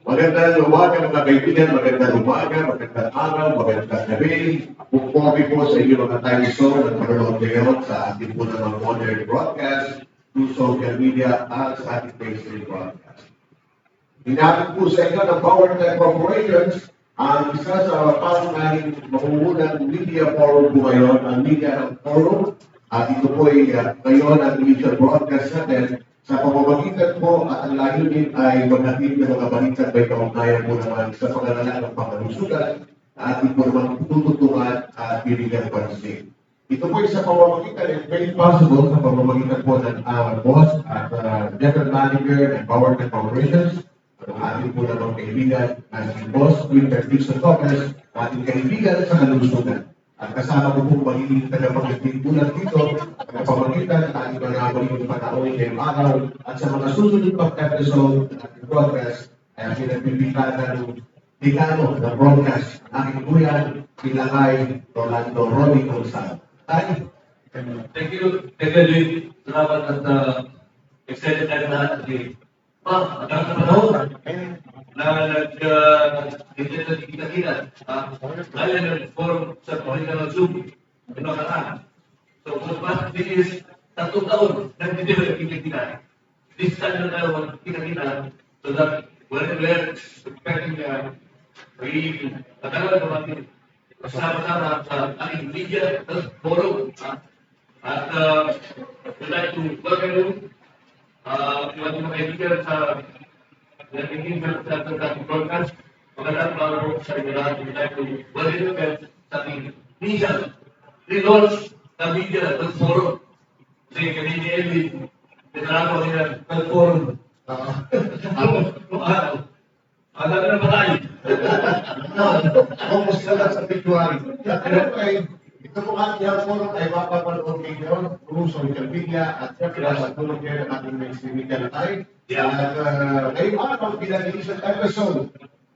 Magandang umaga mga kaibigan, magandang umaga, magandang araw, magandang gabi. Pupuwi po sa inyo mga time zone at manonood ngayon sa ating po ng modern broadcast through social media at sa ating Facebook broadcast. Hinapit po sa inyo ng PowerTech Corporations ang isa sa pangunahing maungunang media forum po ngayon, ang Media Forum. At ito po ay ngayon ang initial broadcast natin sa pamamagitan po at ang layunin ay maghatid ng mga balitang may kaugnayan po naman sa pag-aalala ng pamanusugan na ating po naman tututungan at bibigyan pansin. Ito po ay sa pamamagitan and made possible sa pamamagitan po ng boss at general manager ng PowerTech Corporations, ang ating po naman kaibigan na si Boss Winter Dixon Torres, ating kaibigan sa kalusugan. At kasama ko po magiging tagapagdating tulad dito, pamamagitan ng ating mga magiging panahon ngayong araw at sa mga susunod pang episode ng ating broadcast ay pinagpipilitan ng dekano ng broadcast ng aking buyan, Pilakay Rolando Ronnie Gonzalo. Tayo. Thank you, Jay. Salamat at excited tayo na natin. Ang panahon na nag-kita-kita ngayon nag-form sa pamilya ng Zoom yung nakaraan. So, kung past is 3 taon nag-develop kita-kita. This time na tayo kita-kita so that when we're expecting katagal naman kasama-sama sa aking media forum. At we'd like to welcome you. Iwan mga kaibigan sa nagiging sa ating broadcast. Magandang araw sa inyo lahat. We'd like to welcome you sa ating initial relaunch na media forum. Kasi kami ni Ellie, pinarako nila ng forum. Alam na ba tayo? Kumusta lang sa February. Ito po ating forum ay mapapanood ninyo through social media at siyempre sa tulong kayo ng ating mainstream media na tayo. At ngayong araw bilang isang episode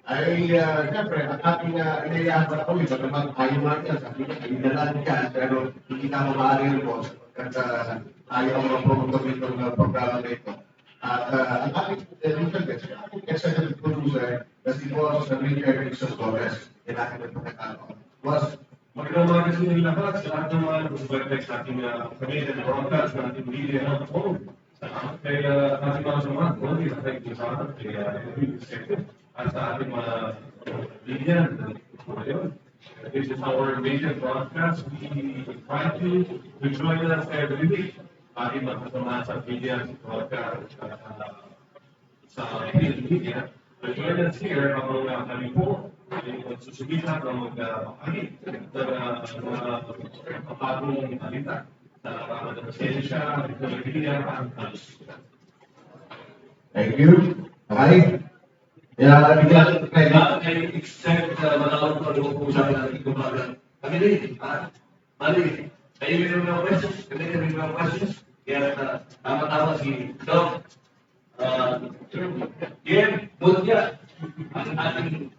ay siyempre ang ating inayahan para kami sa naman ayaw natin sa ating kaibigan ka pero hindi na maaari po sapagkat ayaw ang promotor nitong programa na ito. At ang ating initial guest, ang ating executive producer na si Boss Winter Dixon Torres, yung ating nagpapakalo. Boss, magandang umaga sa inyo lahat, sa lahat ng mga nag-subscribe sa ating pamilya na broadcast, sa ating media na forum. Kay ating mga samahan, hindi na tayo kasama, kay executive, at sa ating mga media na this is our media broadcast. We invite you to join us every week. Ating mga kasamahan sa media broadcast sa media. To join us here, ang kami po, susubika ng mag-ahit ng mga kapagong alita sa pasensya, teknolohiya, at kalusugan. thank you. Okay. Bigyan Kaya expect matawag ko ang usapan natin kumaga. Kami rin, mali. Kayo may mga questions, kami may mga questions. Kaya tama-tama si Doc. Yan, Budya, ang ating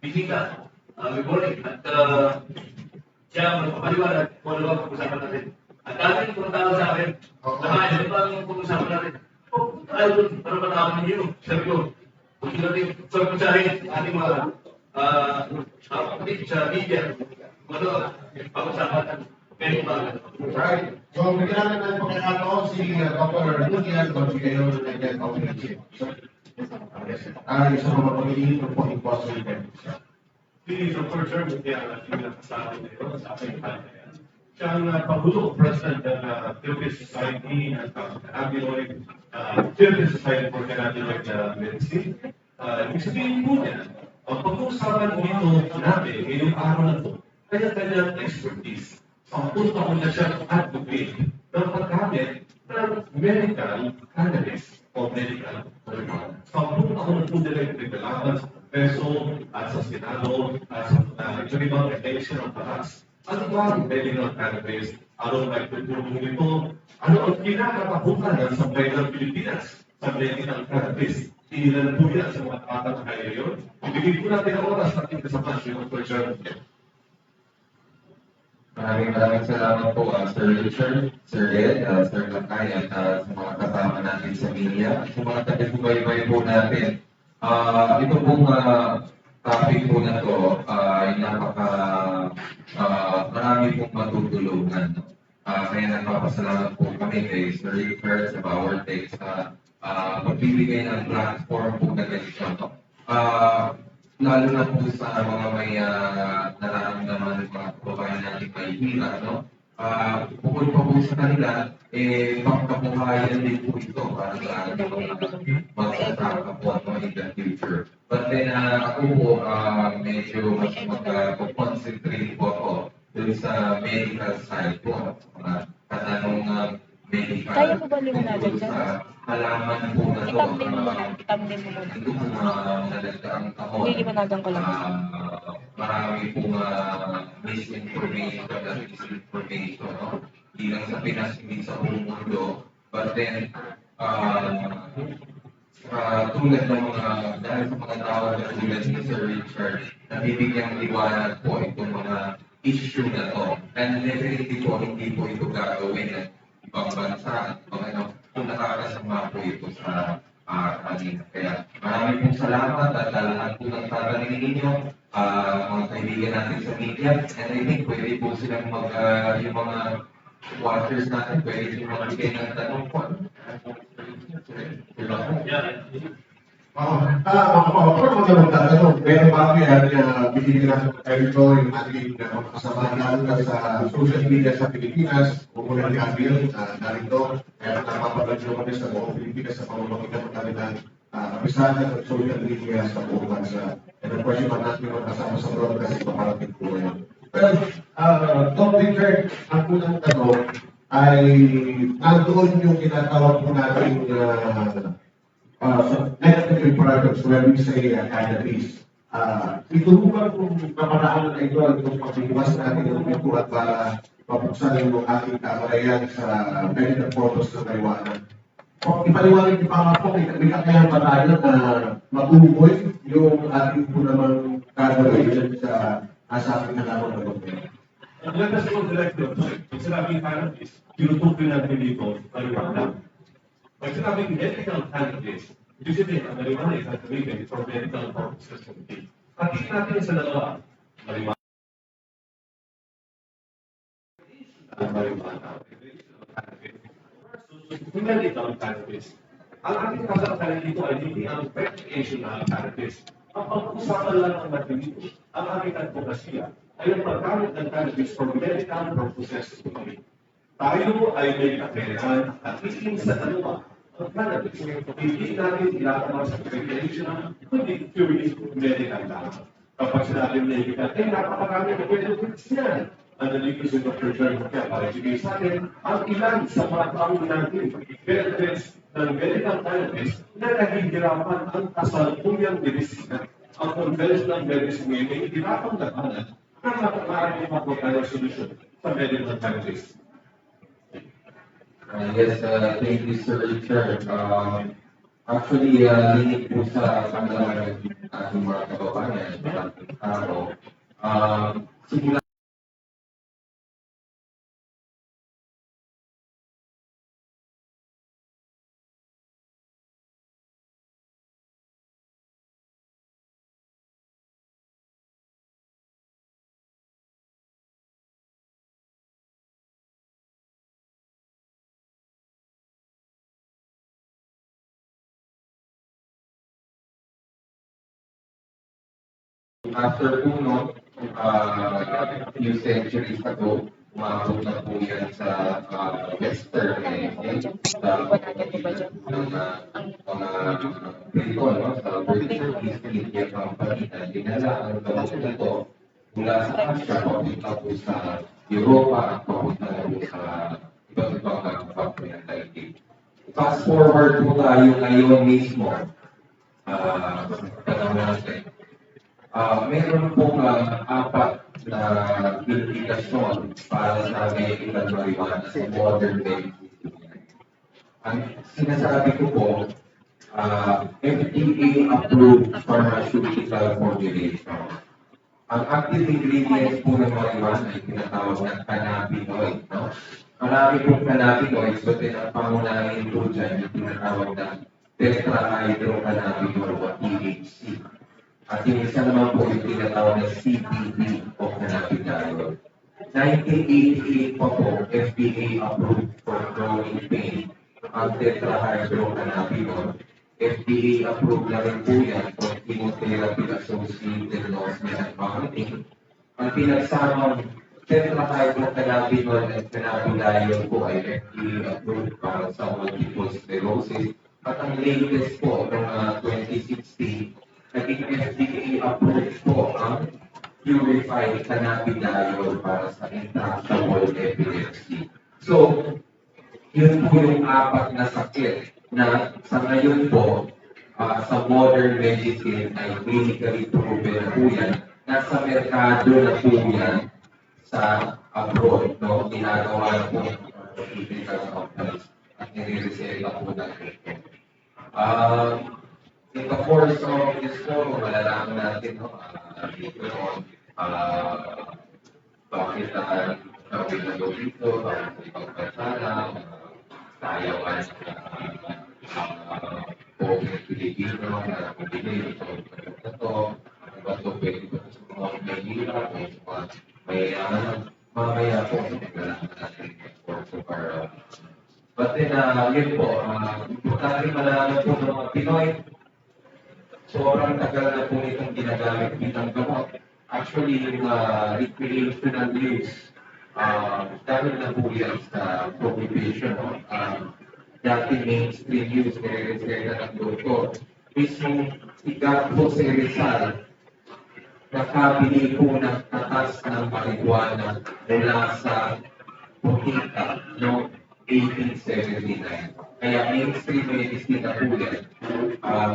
bisita. Good morning. At siya magpapaliwanag kung ano ba pag-usapan natin. At dami kung tawag sa akin, ano ba ang pag-usapan natin? Ayaw doon, para matawag ninyo. Sabi ko, kung natin pag-usahin ating mga kapatid sa media, ano pag-usapan natin. Right. So, bigyan natin ng pagkakataon si Dr. Lucian kung si kayo na nag-get sa mga pag-iinit po yung possible. Please, of course, sir, with the kasama nito sa ating panel. Siya ang Pangulo, President ng Philippine Society at Cannabinoid, Philippine Society for Cannabinoid Medicine. Ibig sabihin po niya, ang pag-uusapan dito natin ngayong araw na ito, kanya-kanyang expertise. Ang punto ko na siya advocate ng paggamit ng medical cannabis o medical marijuana. Ang punto ko na po direct regulaman sa Kongreso at sa Senado at sa ibang election ng batas. Ano ba ang medical cannabis? Ano ang nagtutulong nito? Ano ang kinakatakutan ng sampay ng Pilipinas sa medical cannabis? Ilan po yan sa mga katang kaya yun? Ibigay po natin ang oras natin kasama si Dr. John. Maraming salamat po, Sir Richard, Sir Ed, Sir Lakay, at sa mga kasama natin sa media, at sa mga taga-subaybay po natin. Ito pong topic po na to ay marami pong matutulungan. No? Kaya nagpapasalamat po kami kay Sir Richard sa Power Tech sa pagbibigay ng platform po na ganito. No? Lalo na po sa mga may nararamdaman ng mga kababayan natin may hirap, no? Bukod pa po sa kanila, pangkabuhayan din po ito para sa ating mga magsasaka po no, in the future. But then, ako po, medyo mas mag-concentrate po ako dun sa medical side po, mga katanong medical. Kaya mo ba liwanagan dyan? Sa halaman po na to. Itamlin mo muna. Itamlin mo muna. Ito po nalagdaang taon. Liliwanagan ko lang. Marami pong misinformation at disinformation, no? Hindi lang sa Pinas, hindi sa buong mundo. But then, tulad ng dahil sa mga tao na tulad ni Sir Richard, nabibigyang liwanag po itong mga issue na to. And definitely po, hindi po ito gagawin ng ibang bansa at kung nakakasama po ito sa kanina. Kaya maraming pong salamat at lahat po ng tatanungin ninyo, mga kaibigan natin sa media. And I think pwede po silang yung mga watchers natin, pwede silang magbigay ng tanong po. Ako magtatanong, pero bago yan, bibigyan natin kayo ito yung ating kasama lalo na sa social media sa Pilipinas, umulan natin narito, kaya napapagod nyo kami sa buong Pilipinas sa pamamagitan ng kanilang kapisahan ng social media sa buong bansa. And of course, yung natin yung kasama sa broadcast, paparating po yun. Well, Tom Richard, ang unang tanong ay nandoon yung tinatawag po natin negative products where we say cannabis. Ito ba kung kaparaan na ito itong pagbibukas natin ng pintuan para mabuksan yung ating kamarayan sa medical purpose ng marijuana? Ipaliwanag niyo pa nga po, bigla kaya ba tayo na matuboy yung ating po namang gagawin sa ating halaman ng gobyerno? Let us go direct to the point. Pag sinabing cannabis, tinutukoy natin dito, marijuana. Pag sinabing medical cannabis, usually ang marijuana is activated for medical purposes. Pati natin sa dalawa, marijuana. Marijuana, recreational cannabis, versus medical cannabis. Ang ating kasasalan dito ay hindi ang recreational cannabis. Ang pag-usapan lang ng natin ang aming advokasya ay ang paggamit ng cannabis for medical purposes only. Tayo ay may kakayahan at ising sa dalawa ang cannabis. Hindi natin ilakamang sa recreational, kundi purely medical lang. Kapag sinabing medical, napakarami na benefits yan. Ang nalipis yung Dr. John Moccia para ibigay sa atin ang ilan sa mga taong natin benefits ng medical cannabis na nahihirapan ang kasalukuyang medisina. Ang conventional medicine ay nahihirapan labanan na maaaring mapunta ng solusyon sa medical cannabis. Yes, thank you, Sir Richard. Actually, linig po sa kanila ng ating mga kababayan sa ating tao. Simula after po, no, few centuries ago, umabot na po yan sa Western sa mga dito, no, sa British East India Company na dinala ang gamot na ito mula sa Asia, papunta po sa Europa at papunta na po sa iba't ibang factory ng daigdig. Fast forward po tayo ngayon mismo. Meron pong apat na implikasyon para sa medical marijuana sa modern medicine. Ang sinasabi ko po, FDA-approved pharmaceutical formulation. Ang active ingredients po ng marijuana ay tinatawag na cannabinoid, no? Marami pong cannabinoids, but then ang pangunahing po dyan yung tinatawag na tetrahydrocannabinol o THC. At yung isa naman po yung tinatawag na CBD o cannabidiol. 1988 pa po, FDA approved for chronic pain ang tetrahydrocannabinol. FDA approved na rin po yan for chemotherapy-associated nausea and vomiting. Ang pinagsamang tetrahydrocannabinol at cannabidiol po ay FDA approved para sa multiple sclerosis. At ang latest po, noong 2016, naging FDA approved po ang purified cannabidiol para sa intractable epilepsy. So, yun po yung apat na sakit na sa ngayon po, sa modern medicine ay clinically proven na po yan. Nasa merkado na po yan sa abroad, no? Ginagawa na po ng pharmaceutical companies at nire-reseta po ng ito. In the course of this show, malalaman natin, no? Dito, bakit kami na dito, bakit ibang persona, sayawan po ng Pilipino na pumili ito na to, ba ito pwede ko sa mga mahihirap o sa mga mayayaman, mamaya po naglalakad natin so far. But then, yun po, importante malaman po ng mga Pinoy, sobrang tagal na po itong ginagamit bitang gamot. Actually, yung recreational use, dahil na po yan sa prohibition, no? Dati mainstream use, nire-reseta ng doktor. Mismo, sigat po si Rizal, nakabili po ng katas ng marijuana mula sa Putika noong 1879. Kaya mainstream medicine na po yan.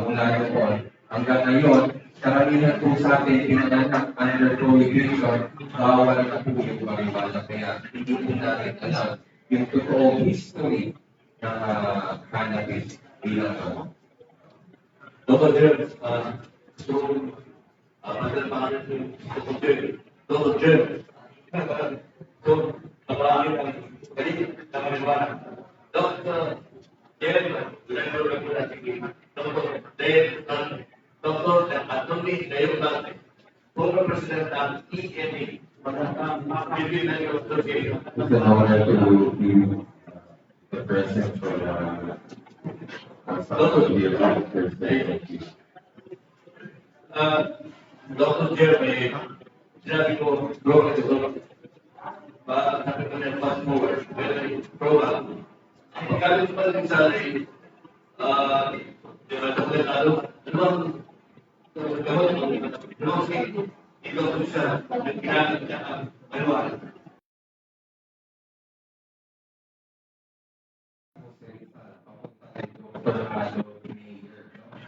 Mula noon, hanggang ngayon, karamihan po sa atin, pinanganak under prohibition, bawal na po yung marijuana. Kaya hindi po natin alam yung totoong history ng cannabis bilang ano. Dr. James, under pangalan ni Dr. James. So, napaangin ang galit ng marijuana. Dr. James, director ng Pulaski, Dr. Attorney Dayo Dante, former President ng EMA, Philippine Medical Association. It's an honor to be the president for Thank you. Dr. Jeremy, sinabi ko, broken to broken. Sabi ko niya, fast forward, program. Ang pagkalit pa rin sa atin, dokumentado, ano ikaw po siya, nagkinagin niya ang manual.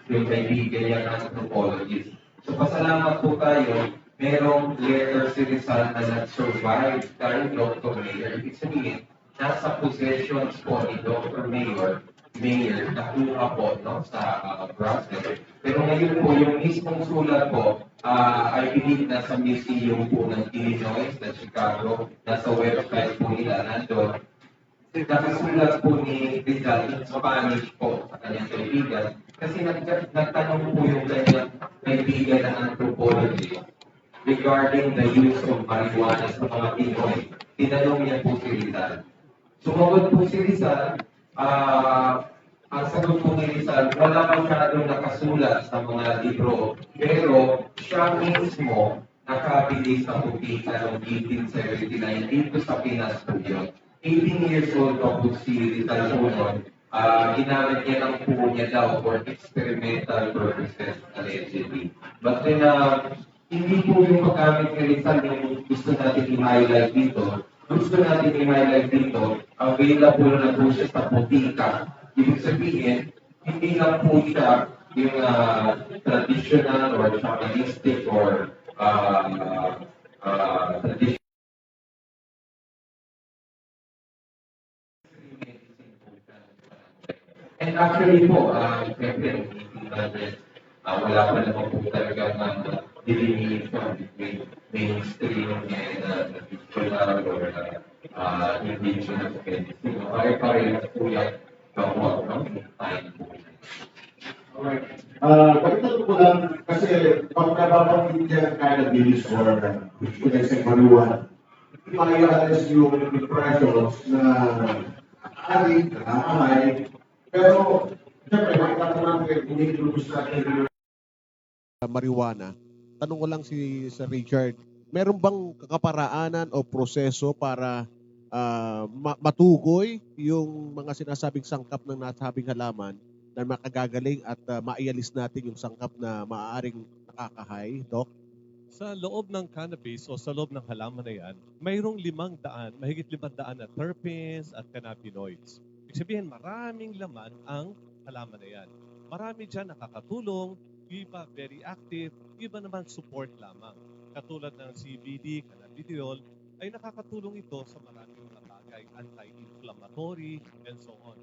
Yung kaibigan niya ng anthropologist. So pasalamat po tayo, merong letter si Rizal na nag-survive dahil Dr. Mayor. Ibig sabihin, nasa possessions po ni Dr. Mayor, nakuha po no, sa Brussels. Pero ngayon po, yung mismong sulat po, I believe nasa museum po ng Illinois, na Chicago, nasa website po nila, nandun. Nakasulat po ni Rizal in Spanish po sa kanyang kaibigan kasi nagtanong po yung kanyang kaibigan ng anthropology regarding the use of marijuana sa mga Pinoy. Tinanong niya po si Rizal. Sumagot po si Rizal, ang sagot po ni Rizal, wala masyadong nakasulat sa mga libro, pero siya mismo nakabili sa Putika noong 1879 dito sa Pinas po yun. 18 years old pa po si Rizal po noon, ginamit niya ng po niya daw for experimental purposes allegedly. But then, hindi po yung paggamit ni Rizal yung gusto natin i-highlight dito. Gusto natin i-highlight dito, available na po siya sa Putika. Ibig sabihin, hindi lang po siya yung traditional or shamanistic or traditional. And actually po, siyempre, wala pa naman po talaga delineation between mainstream and traditional or indigenous medicine. Pare-parehas po yan gamot, no? Time po. Alright. Kapitan ko lang, kasi pag nababanggit niya cannabis or kung I say marijuana, maialis yung impressions na adik, nakakahay, pero siyempre, makita ko lang ini-introduce natin yung marijuana. Tanong ko lang si Sir Richard, meron bang kaparaanan o proseso para matukoy yung mga sinasabing sangkap ng nasabing halaman na makagagaling at maialis natin yung sangkap na maaaring nakakahay, Doc? Sa loob ng cannabis o sa loob ng halaman na yan, mayroong mahigit 500 na terpenes at cannabinoids. Ibig sabihin, maraming laman ang halaman na yan. Marami dyan nakakatulong, iba very active, iba naman support lamang. Katulad ng CBD, cannabidiol, ay nakakatulong ito sa maraming mga bagay, anti-inflammatory, and so on.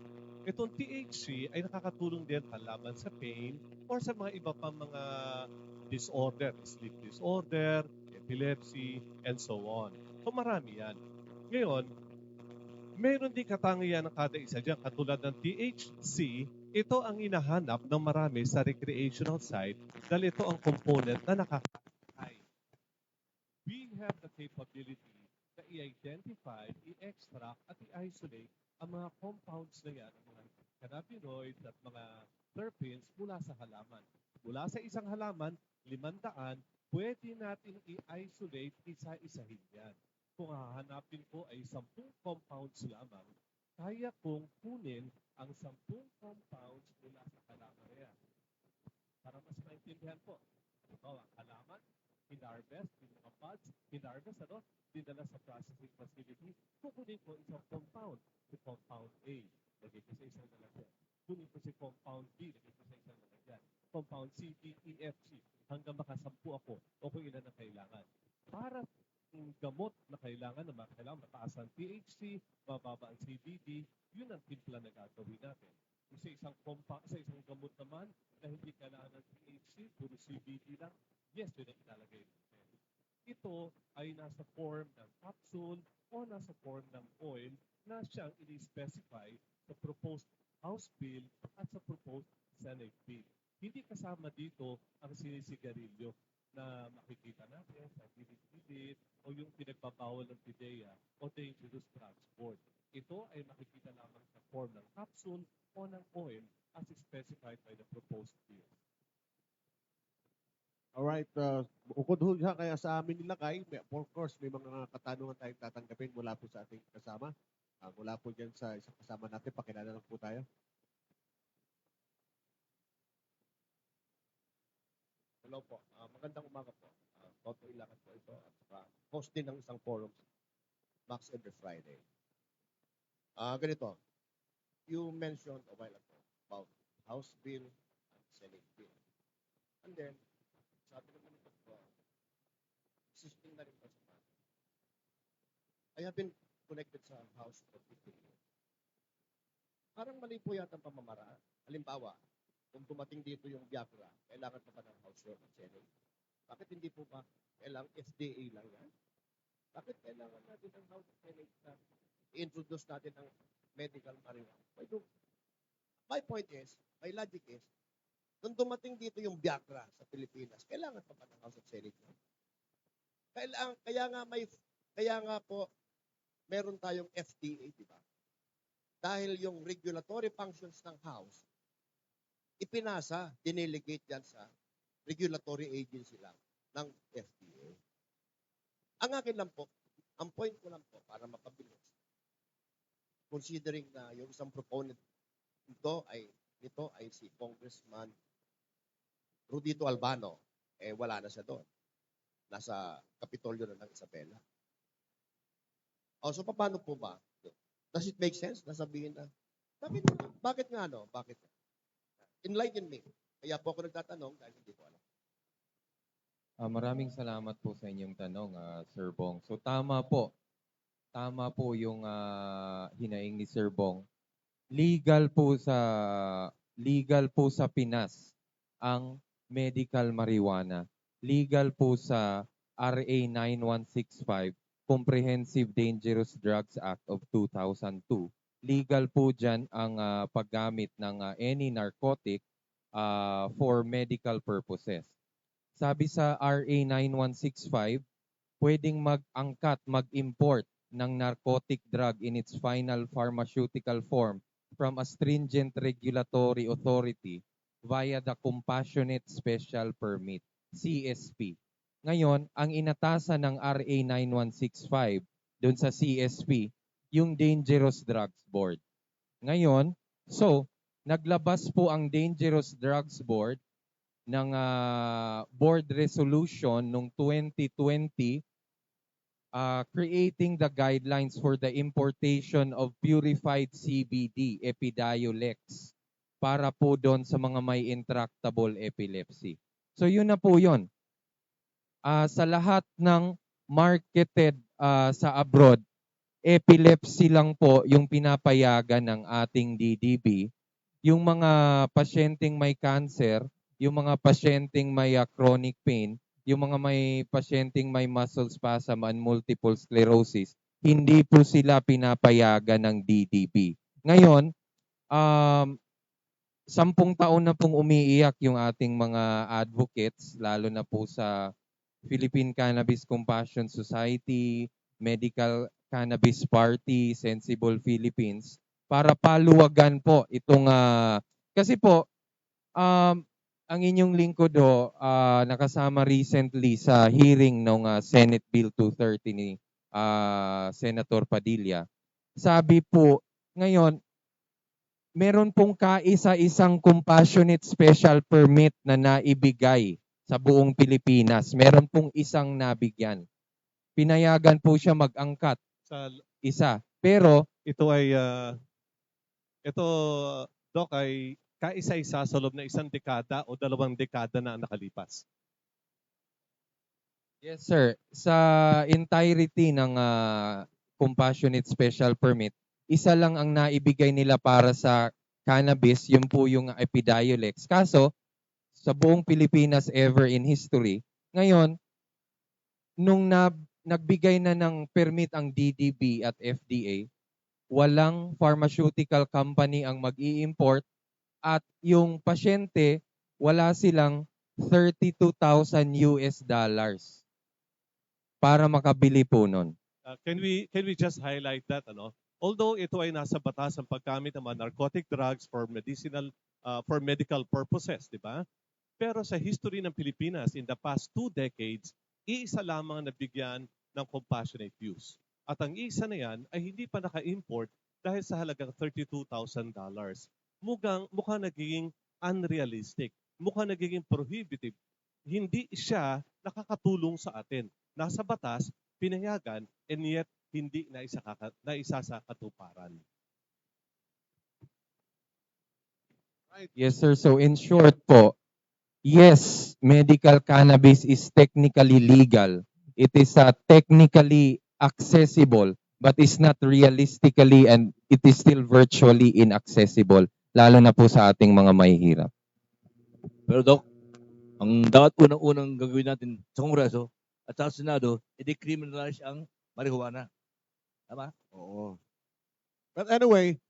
Itong THC ay nakakatulong din panlaban sa pain or sa mga iba pang mga disorder, sleep disorder, epilepsy, and so on. So marami yan. Ngayon, mayroon din katangian ng kada isa dyan. Katulad ng THC, ito ang inahanap ng marami sa recreational side dahil ito ang component na nakakahay. We have the capability na i-identify, i-extract, at i-isolate ang mga compounds na yan, ang mga cannabinoids at mga terpenes mula sa halaman. Mula sa isang halaman, 500, pwede natin i-isolate isa-isahin yan. Kung hahanapin ko ay 10 compounds lamang, kaya kong kunin ang 10 compounds mula sa halaman na yan. Para mas maintindihan po. Halimbawa, halaman, hinarvest, yung mga buds, hinarvest, dinala sa processing facility, kukunin ko isang compound, si compound A, lagay ko sa isang lalagyan. Kunin ko si compound B, lagay ko sa isang lalagyan. Compound C, D, E, F, G, hanggang makasampu ako o kung ilan ang kailangan. Para gamot na kailangan mataas ang THC, mababa ang CBD, yun ang timpla na gagawin natin. Kung sa isang gamot naman na hindi kailangan ng THC, puro CBD lang, yes, yun ang ilalagay natin. Ito ay nasa form ng capsule o nasa form ng oil na siyang ini-specify sa proposed House Bill at sa proposed Senate Bill. Hindi kasama dito ang sinisigarilyo na makikita natin sa gilid-gilid o yung pinagbabawal ng PIDEA o dangerous transport. Ito ay makikita lamang sa form ng capsule o ng oil as specified by the proposed bill. Alright, bukod ho siya kaya sa amin nilagay, of course, may mga katanungan tayong tatanggapin mula po sa ating kasama. Mula po dyan sa isang kasama natin, pakilala lang po tayo. Hello po, magandang umaga po. Toto Ilangan po ito at saka host din ng isang forum, Max every Friday. Ganito, you mentioned a while ago about House Bill and Senate Bill. And then, sabi naman ito po, existing na rin po sa mga. I have been connected sa House for 15 years. Parang mali po yata ang pamamaraan. Halimbawa, kung dumating dito yung Viagra, kailangan pa ba ng House Bill at Senate? Bakit hindi po ba kailangan FDA lang yan? Bakit kailangan natin ng House of Senate na i-introduce natin ang medical marijuana? My point is, my logic is, nung dumating dito yung Viagra sa Pilipinas, kailangan pa ba ng House of Senate yan? Kaya nga po, meron tayong FDA, di ba? Dahil yung regulatory functions ng House, ipinasa, dinelegate yan sa regulatory agency lang ng FDA. Ang akin lang po, ang point ko lang po, para mapabilis, considering na yung isang proponent nito ay si Congressman Rudito Albano, wala na siya doon. Nasa Kapitolyo na ng Isabela. So paano po ba? Does it make sense na sabihin na, bakit nga no? Bakit? Enlighten me. Kaya po ako nagtatanong dahil hindi ko alam. Maraming salamat po sa inyong tanong, Sir Bong. So tama po. Tama po yung hinaing ni Sir Bong. Legal po sa Pinas ang medical marijuana. legal po sa RA 9165, Comprehensive Dangerous Drugs Act of 2002. Legal po dyan ang paggamit ng any narcotic for medical purposes. Sabi sa RA 9165, pwedeng mag-angkat, mag-import ng narcotic drug in its final pharmaceutical form from a stringent regulatory authority via the Compassionate Special Permit, CSP. Ngayon, ang inatasan ng RA 9165 doon sa CSP, yung Dangerous Drugs Board. Ngayon, naglabas po ang Dangerous Drugs Board ng board resolution noong 2020 creating the guidelines for the importation of purified CBD, Epidiolex, para po doon sa mga may intractable epilepsy. So yun na po yun. Sa lahat ng marketed sa abroad, epilepsy lang po yung pinapayagan ng ating DDB. Yung mga pasyenteng may cancer, yung mga pasyenteng may chronic pain, yung mga may pasyenteng may muscle spasm and multiple sclerosis, hindi po sila pinapayagan ng DDB. Ngayon, 10 taon na pong umiiyak yung ating mga advocates, lalo na po sa Philippine Cannabis Compassion Society, Medical Cannabis Party, Sensible Philippines, para paluwagan po itong, kasi po, ang inyong lingkod nakasama recently sa hearing ng Senate Bill 230 ni Senator Padilla. Sabi po, ngayon, meron pong kaisa-isang compassionate special permit na naibigay sa buong Pilipinas. Meron pong isang nabigyan. Pinayagan po siya mag-angkat Sa, isa. Pero, ito ay, Doc, ay kaisa-isa sa loob ng 1 dekada o 2 dekada na nakalipas. yes sir, sa entirety ng compassionate special permit, isa lang ang naibigay nila para sa cannabis, yun po yung Epidiolex. Kaso, sa buong Pilipinas ever in history, ngayon, nung nagbigay na ng permit ang DDB at FDA, walang pharmaceutical company ang mag-i-import at yung pasyente, wala silang $32,000 para makabili po nun. Can we just highlight that, ano? Although ito ay nasa batas ang paggamit ng mga narcotic drugs for medical purposes, di ba? Pero sa history ng Pilipinas in the past 2 decades, iisa lamang nabigyan ng compassionate use. At ang isa na yan ay hindi pa naka-import dahil sa halagang $32,000. Mukhang nagiging unrealistic, mukhang nagiging prohibitive. Hindi siya nakakatulong sa atin. Nasa batas, pinayagan, and yet hindi na isa sa katuparan. Right. Yes sir, so in short po, yes, medical cannabis is technically legal. It is technically accessible, but is not realistically and it is still virtually inaccessible, lalo na po sa ating mga mahihirap. Pero Doc, ang dapat unang-unang gagawin natin sa Kongreso at sa Senado, i-decriminalize ang marijuana. Tama? Oo. But anyway,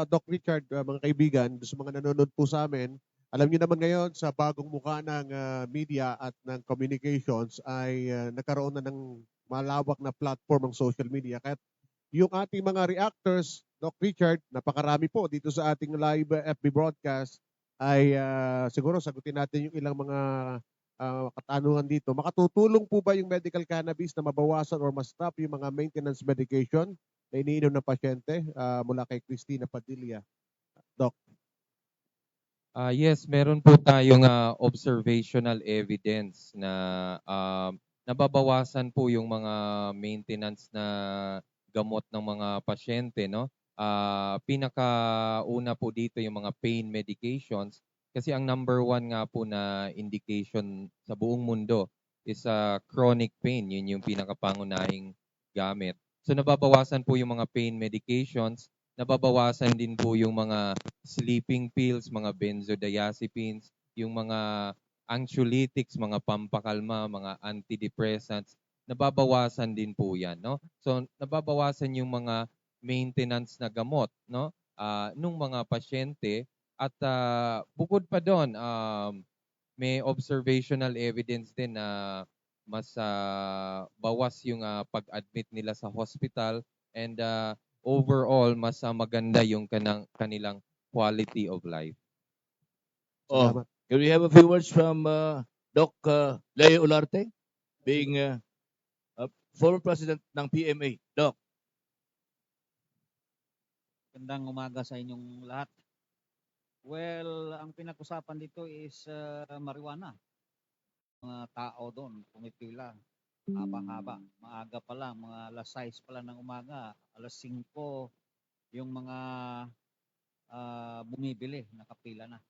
Doc Richard, mga kaibigan, sa mga nanonood po sa amin, alam niyo naman ngayon sa bagong mukha ng media at ng communications ay nagkaroon na ng malawak na platform ng social media. Kaya yung ating mga reactors, Doc Richard, napakarami po dito sa ating live FB broadcast ay siguro sagutin natin yung ilang mga katanungan dito. Makatutulong po ba yung medical cannabis na mabawasan or ma-stop yung mga maintenance medication na iniinom ng pasyente mula kay Cristina Padilla? Doc. Yes, meron po tayong observational evidence na nababawasan po yung mga maintenance na gamot ng mga pasyente, no? Pinakauna po dito yung mga pain medications kasi ang number 1 nga po na indication sa buong mundo is chronic pain. Yun yung pinakapangunahing gamit. So nababawasan po yung mga pain medications, nababawasan din po yung mga sleeping pills, mga benzodiazepines, yung mga anxiolytics, mga pampakalma, mga antidepressants, nababawasan din po yan, no? So, nababawasan yung mga maintenance na gamot, no? Nung mga pasyente at bukod pa doon, may observational evidence din na mas bawas yung pag-admit nila sa hospital and overall mas maganda yung kanilang quality of life. Oh, can we have a few words from Doc Leo Olarte, being former president ng PMA? Doc. Magandang umaga sa inyong lahat. Well, ang pinag-usapan dito is marijuana. Mga tao doon, pumipila. Habang-haba. Maaga pa lang, mga alas 6 pa lang ng umaga. Alas 5, yung mga bumibili, nakapila na.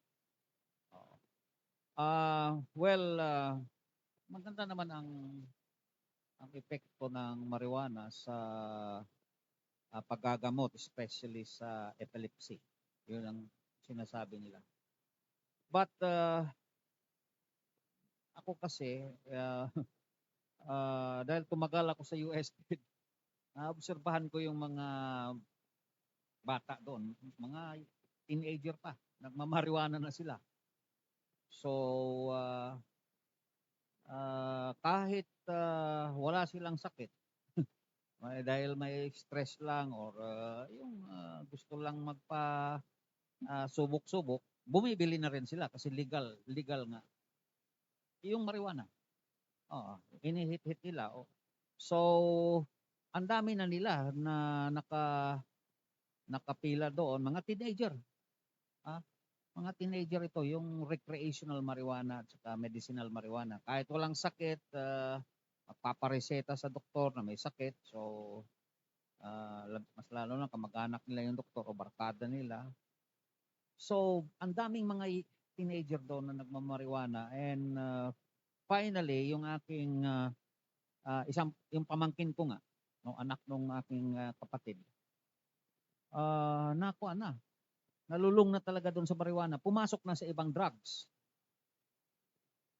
Maganda naman ang epekto ng marijuana sa paggagamot, especially sa epilepsy. Yun ang sinasabi nila. But ako kasi, dahil tumagal ako sa US, naobserbahan ko yung mga bata doon, mga teenager pa, nagmamarijuana na sila. So, kahit wala silang sakit, dahil may stress lang or yung gusto lang subok-subok, bumibili na rin sila kasi legal nga. Yung marijuana. Inihit-hit nila. So, ang dami na nila na nakapila doon, mga teenager. Mga teenager ito, yung recreational marijuana at saka medicinal marijuana. Kahit walang sakit, magpapareseta sa doktor na may sakit. So, mas lalo na kamag-anak nila yung doktor o barkada nila. So, ang daming mga teenager doon na nagmamarijuana. And finally, yung aking yung pamangkin ko nga, no, anak ng aking kapatid, nakuha na. Nalulung na talaga doon sa marijuana. Pumasok na sa ibang drugs.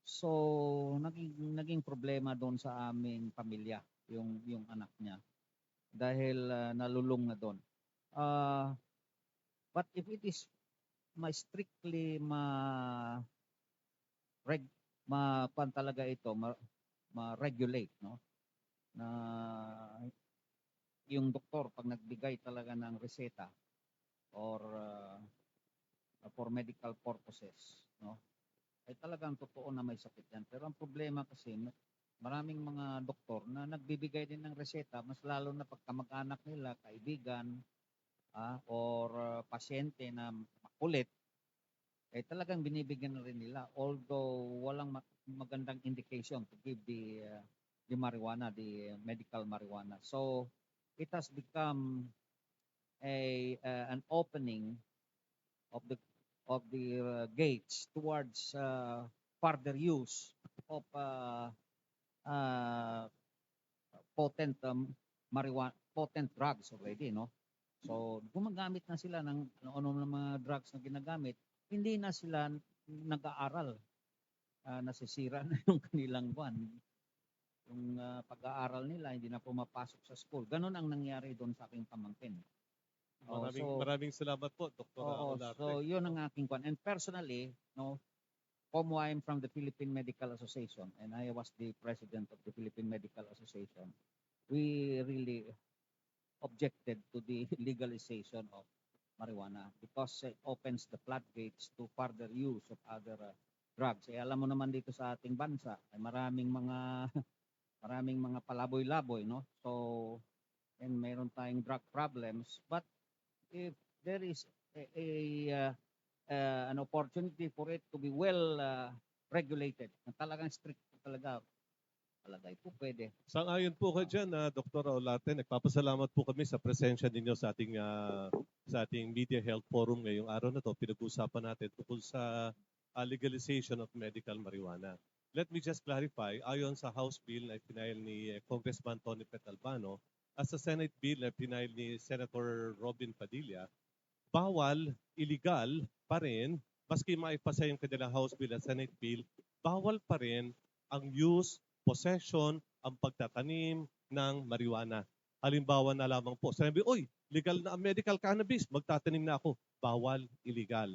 So, naging problema doon sa aming pamilya, yung anak niya. Dahil nalulung na doon. But if it is strictly ma-regulate, no? Na yung doktor pag nagbigay talaga ng reseta or for medical purposes, no? Ay talagang totoo na may sakit yan. Pero ang problema kasi, maraming mga doktor na nagbibigay din ng reseta, mas lalo na pag kamag-anak nila, kaibigan, or pasyente na makulit, ay talagang binibigyan na rin nila. Although walang magandang indication to give the marijuana, the medical marijuana. So, it has become an opening of the gates towards further use of potent marijuana, potent drugs already, no? So, gumagamit na sila ng ano mga drugs na ginagamit, hindi na sila nag-aaral. Nasisira na yung kanilang yung pag-aaral nila, hindi na pumapasok sa school. Ganon ang nangyari doon sa aking pamangkin. Maraming salamat po, Dr. Olarte. So, yun ang aking kwan. And personally, no, I'm from the Philippine Medical Association and I was the president of the Philippine Medical Association. We really objected to the legalization of marijuana because it opens the floodgates to further use of other drugs. Alam mo naman dito sa ating bansa, ay maraming mga palaboy-laboy, no? So, and mayroon tayong drug problems, but if there is an opportunity for it to be well regulated, na talagang strict talaga ito pwede. Sang-ayon po kayo dyan, Dr. Olarte. Nagpapasalamat po kami sa presensya ninyo sa ating Media Health Forum ngayong araw na to. Pinag-usapan natin tungkol sa legalization of medical marijuana. Let me just clarify, ayon sa House Bill na ipinail ni Congressman Tony Petalbano at sa Senate Bill na ipinail ni Senator Robin Padilla, bawal, illegal pa rin, maski maipasa yung kanilang House Bill at Senate Bill, bawal pa rin ang use, possession, ang pagtatanim ng marijuana. Halimbawa na lamang po, sabi, uy, legal na ang medical cannabis, magtatanim na ako. Bawal, illegal.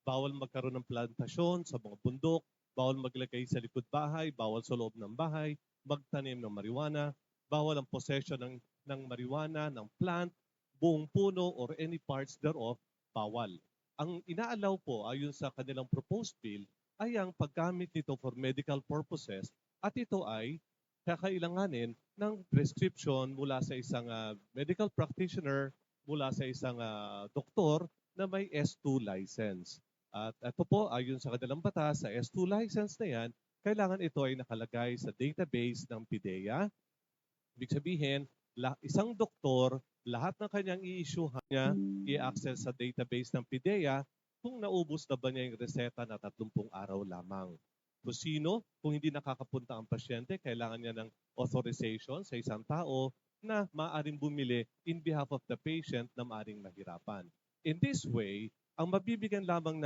Bawal magkaroon ng plantasyon sa mga bundok, bawal maglagay sa likod bahay, bawal sa loob ng bahay, magtanim ng marijuana, bawal ang possession ng marijuana, ng plant, buong puno or any parts thereof, bawal. Ang inaalaw po ayon sa kanilang proposed bill ay ang paggamit nito for medical purposes at ito ay kakailanganin ng prescription mula sa isang medical practitioner, mula sa isang doktor na may S2 license. At ito po, ayon sa kanilang batas, sa S2 license na yan, kailangan ito ay nakalagay sa database ng PIDEA. Ibig sabihin, isang doktor, lahat ng kanyang i-issuehan niya, i-access sa database ng PIDEA kung naubos na ba niya yung reseta na 30 araw lamang. Kung sino, kung hindi nakakapunta ang pasyente, kailangan niya ng authorization sa isang tao na maaaring bumili in behalf of the patient na maaaring mahirapan. In this way, ang magbigay lamang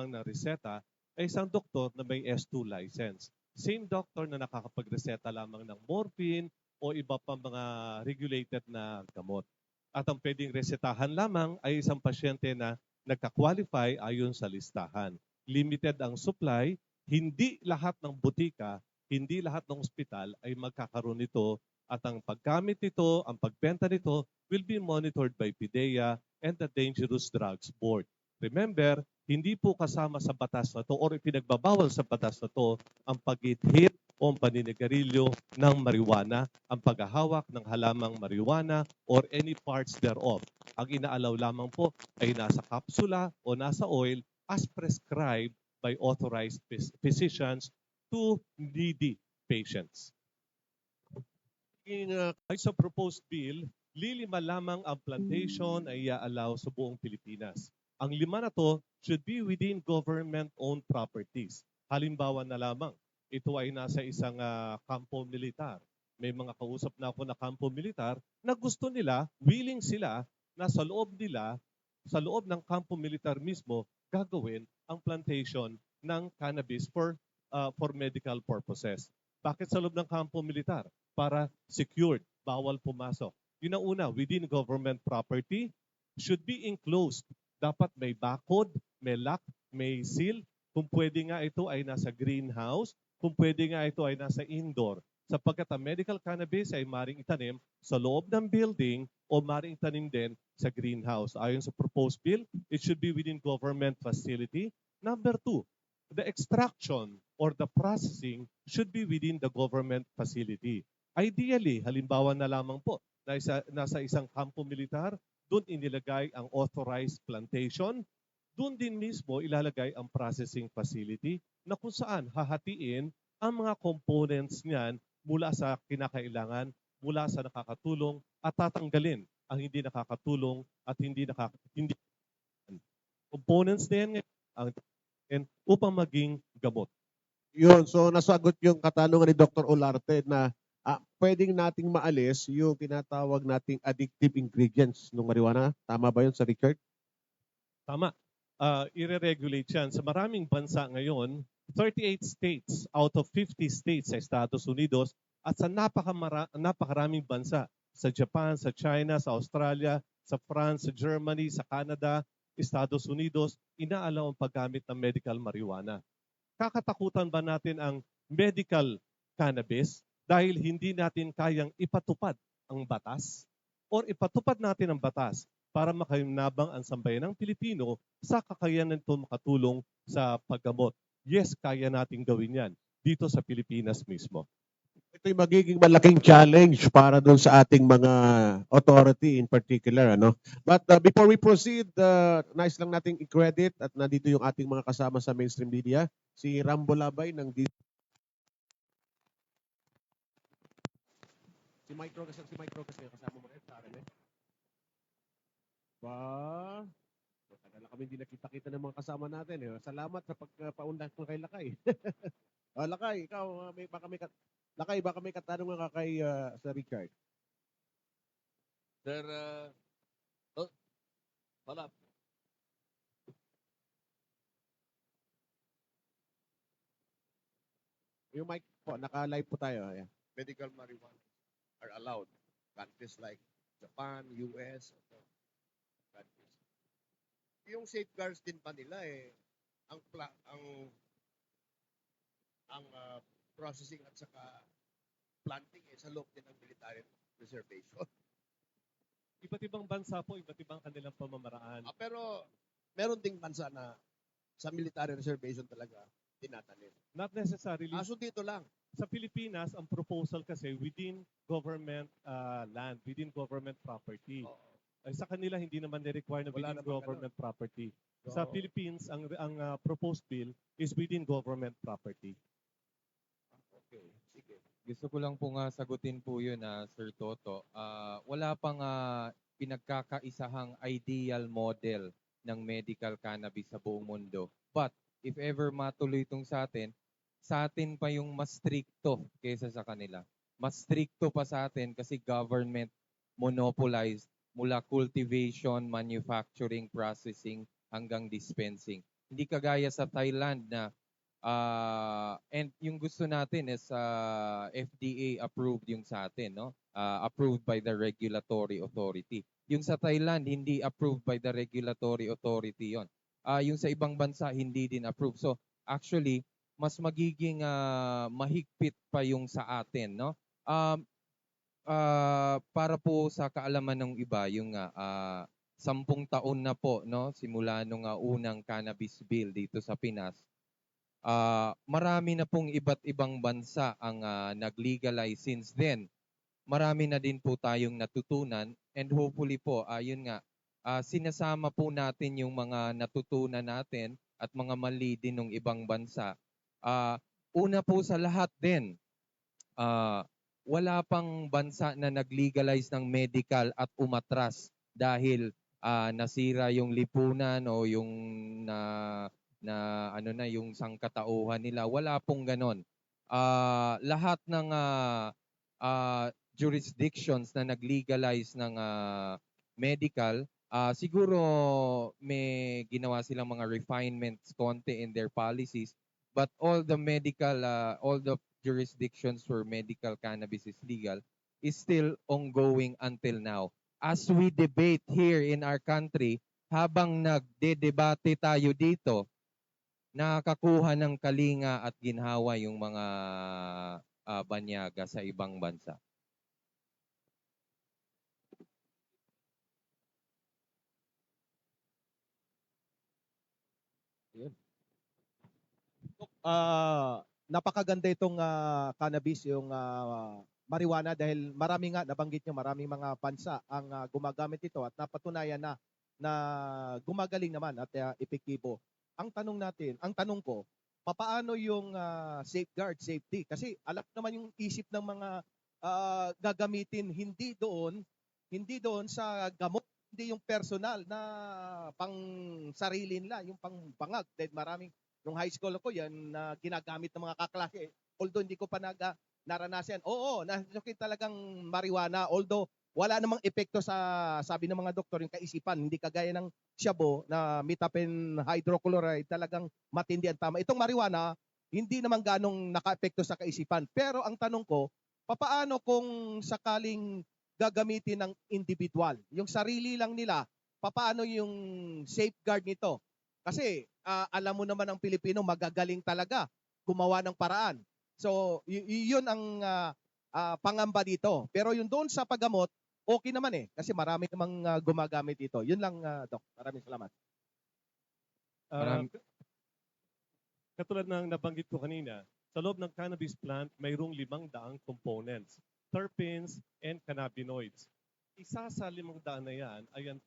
ng reseta ay isang doktor na may S2 license. Same doctor na nakakapagreseta lamang ng morphine o iba pa mga regulated na gamot. At ang pwedeng resetahan lamang ay isang pasyente na nagka-qualify ayon sa listahan. Limited ang supply, hindi lahat ng butika, hindi lahat ng ospital ay magkakaroon nito at ang paggamit nito, ang pagbenta nito will be monitored by PIDEA and the Dangerous Drugs Board. Remember, hindi po kasama sa batas na to or ipinagbabawal sa batas na to ang pag-hit o ang paninigarilyo ng marijuana, ang paghahawak ng halamang marijuana or any parts thereof. Ang inaalaw lamang po ay nasa kapsula o nasa oil as prescribed by authorized physicians to needy patients. Ay sa proposed bill, lilima lamang ang plantation ay iaalaw sa buong Pilipinas. Ang 5 na to should be within government-owned properties. Halimbawa na lamang, ito ay nasa isang kampo militar. May mga kausap na ako na kampo militar na gusto nila, willing sila na sa loob ng kampo militar mismo, gagawin ang plantation ng cannabis for medical purposes. Bakit sa loob ng kampo militar? Para secured, bawal pumasok. Yun ang una, within government property, should be enclosed. Dapat may barcode, may lock, may seal. Kung pwede nga ito ay nasa greenhouse, kung pwede nga ito ay nasa indoor. Sapagkat ang medical cannabis ay maring itanim sa loob ng building o maring itanim din sa greenhouse. Ayon sa proposed bill, it should be within government facility. Number 2, the extraction or the processing should be within the government facility. Ideally, halimbawa na lamang po, nasa isang kampo militar, doon inilagay ang authorized plantation, doon din mismo ilalagay ang processing facility na kung saan hahatiin ang mga components niyan mula sa kinakailangan, mula sa nakakatulong at tatanggalin ang hindi nakakatulong at hindi components na yan upang maging gamot. Yun, so nasagot yung katanungan ni Dr. Olarte na pwedeng nating maalis yung tinatawag nating addictive ingredients ng marijuana. Tama ba yun, Sir Richard? Tama. I-regulate yan. Sa maraming bansa ngayon, 38 states out of 50 states sa Estados Unidos at sa napakaraming bansa sa Japan, sa China, sa Australia, sa France, sa Germany, sa Canada, Estados Unidos, inaalaw ang paggamit ng medical marijuana. Kakatakutan ba natin ang medical cannabis dahil hindi natin kayang ipatupad ang batas? Or ipatupad natin ang batas para makahinabang ang sambayanang Pilipino sa kakayanan nito makatulong sa paggamot? Yes, kaya nating gawin yan dito sa Pilipinas mismo. Ito'y magiging malaking challenge para doon sa ating mga authority in particular. But before we proceed, nice lang nating i-credit at nandito yung ating mga kasama sa mainstream media. Si Rambo Labay ng Si Mike Rogas kasama mo rin sa akin Tagal na kami hindi nakita-kita ng mga kasama natin. Salamat sa pagpaunlad mo kay Lakay. Lakay, ikaw, baka may katanungan ka kay Sir Richard. Sir, wala. Yung mic po, naka-live po tayo. Ayan. Medical marijuana are allowed. Countries like Japan, US, countries. Yung safeguards din pa nila ang processing at saka planting sa loob din ng military reservation. Iba't ibang bansa po, iba't ibang kanilang pamamaraan. Pero meron ding bansa na sa military reservation talaga tinatanim. Not necessarily. Kaso dito lang. Sa Pilipinas, ang proposal kasi within government land, within government property. Ay, sa kanila, hindi naman ni-require na Wala within naman government property. So, Sa Philippines, ang proposed bill is within government property. Okay, sige. Gusto ko lang po nga sagutin po yun, Sir Toto. Wala pang pinagkakaisahang ideal model ng medical cannabis sa buong mundo. But if ever matuloy itong sa atin pa yung mas stricto kaysa sa kanila. Mas stricto pa sa atin kasi government monopolized mula cultivation, manufacturing, processing hanggang dispensing. Hindi kagaya sa Thailand na and yung gusto natin is FDA approved yung sa atin, no? Approved by the regulatory authority. Yung sa Thailand hindi approved by the regulatory authority yon. Yung sa ibang bansa hindi din approved. So actually mas magiging mahigpit pa yung sa atin, no? Para po sa kaalaman ng iba, yung 10 taon na po, no, simula nung unang cannabis bill dito sa Pinas. Marami na pong iba't ibang bansa ang nag-legalize since then. Marami na din po tayong natutunan and hopefully po, yun nga, sinasama po natin yung mga natutunan natin at mga mali din ng ibang bansa. Una po sa lahat din, wala pang bansa na nag-legalize ng medical at umatras dahil nasira yung lipunan o yung yung sangkatauhan nila. Wala pong ganon. Lahat ng jurisdictions na nag-legalize ng medical, siguro may ginawa silang mga refinements konti in their policies, but all the jurisdictions where medical cannabis is legal is still ongoing until now. As we debate here in our country, habang nagdedebate tayo dito, nakakuha ng kalinga at ginhawa yung mga banyaga sa ibang bansa. Napakaganda itong cannabis, yung marijuana, dahil marami nga, nabanggit nyo, maraming mga bansa ang gumagamit ito at napatunayan na gumagaling naman at epektibo. Ang tanong ko, papaano yung safeguard, safety? Kasi alam naman yung isip ng mga gagamitin, hindi doon sa gamot, hindi yung personal na pang sarili nila, yung pang bangag. Dahil maraming, nung high school ako, yan na ginagamit ng mga kaklase. Although hindi ko pa naranasan. Oo, nasukit talagang marijuana. Although wala namang epekto sa, sabi ng mga doktor, yung kaisipan. Hindi kagaya ng shabu na methamphetamine hydrochloride, talagang matindi ang tama. Itong marijuana, hindi naman ganong naka-epekto sa kaisipan. Pero ang tanong ko, papaano kung sakaling gagamitin ng individual? Yung sarili lang nila, papaano yung safeguard nito? Kasi alam mo naman ang Pilipino, magagaling talaga gumawa ng paraan. So, yun ang pangamba dito. Pero yung doon sa paggamot, okay naman kasi marami namang gumagamit dito. Yun lang, Doc. Maraming salamat. Katulad ng nabanggit ko kanina, sa loob ng cannabis plant, mayroong 500 components, terpenes and cannabinoids. Isa sa 500 na yan ay ang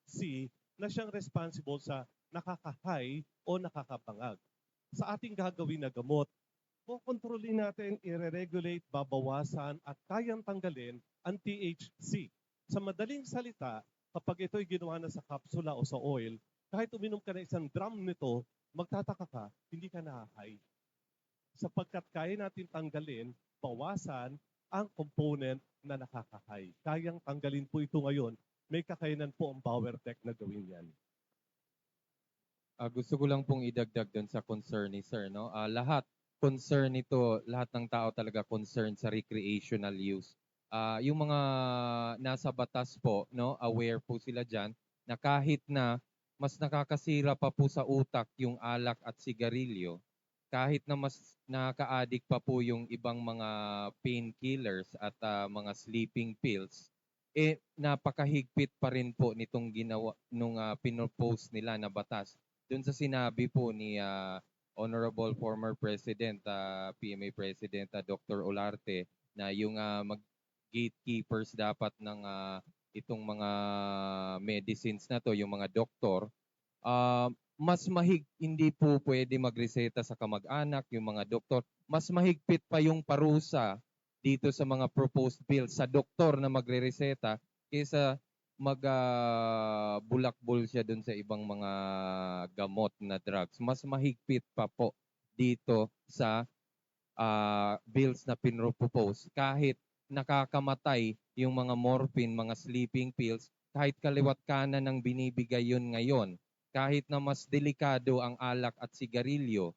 C na siyang responsible sa nakaka-high o nakakabangag. Sa ating gagawin na gamot, kukontrolin natin, i-regulate, babawasan at kayang tanggalin ang THC. Sa madaling salita, kapag ito'y ginawa na sa kapsula o sa oil, kahit uminom ka na 1 drum nito, magtataka ka, hindi ka na-high. Sapagkat kaya natin tanggalin, bawasan ang component na nakaka-high. Kayang tanggalin po ito ngayon. May kakayanan po ang PowerTech na gawin yan. Gusto ko lang pong idagdag doon sa concern ni Sir, no? Lahat concern nito, lahat ng tao talaga concerned sa recreational use. Yung mga nasa batas po, no, aware po sila diyan na kahit na mas nakakasira pa po sa utak yung alak at sigarilyo, kahit na mas nakaka-addict pa po yung ibang mga painkillers at mga sleeping pills, napakahigpit pa rin po nitong ginawa nung pinopose nila na batas. Doon sa sinabi po ni Honorable former President, PMA President Dr. Olarte, na yung gatekeepers dapat ng itong mga medicines na to, yung mga doktor, hindi po pwede magreseta sa kamag-anak, yung mga doktor. Mas mahigpit pa yung parusa dito sa mga proposed bills sa doktor na magre-reseta kaysa bulakbol siya dun sa ibang mga gamot na drugs. Mas mahigpit pa po dito sa bills na pinropose. Kahit nakakamatay yung mga morphine, mga sleeping pills, kahit kaliwat kanan ng binibigay yun ngayon, kahit na mas delikado ang alak at sigarilyo,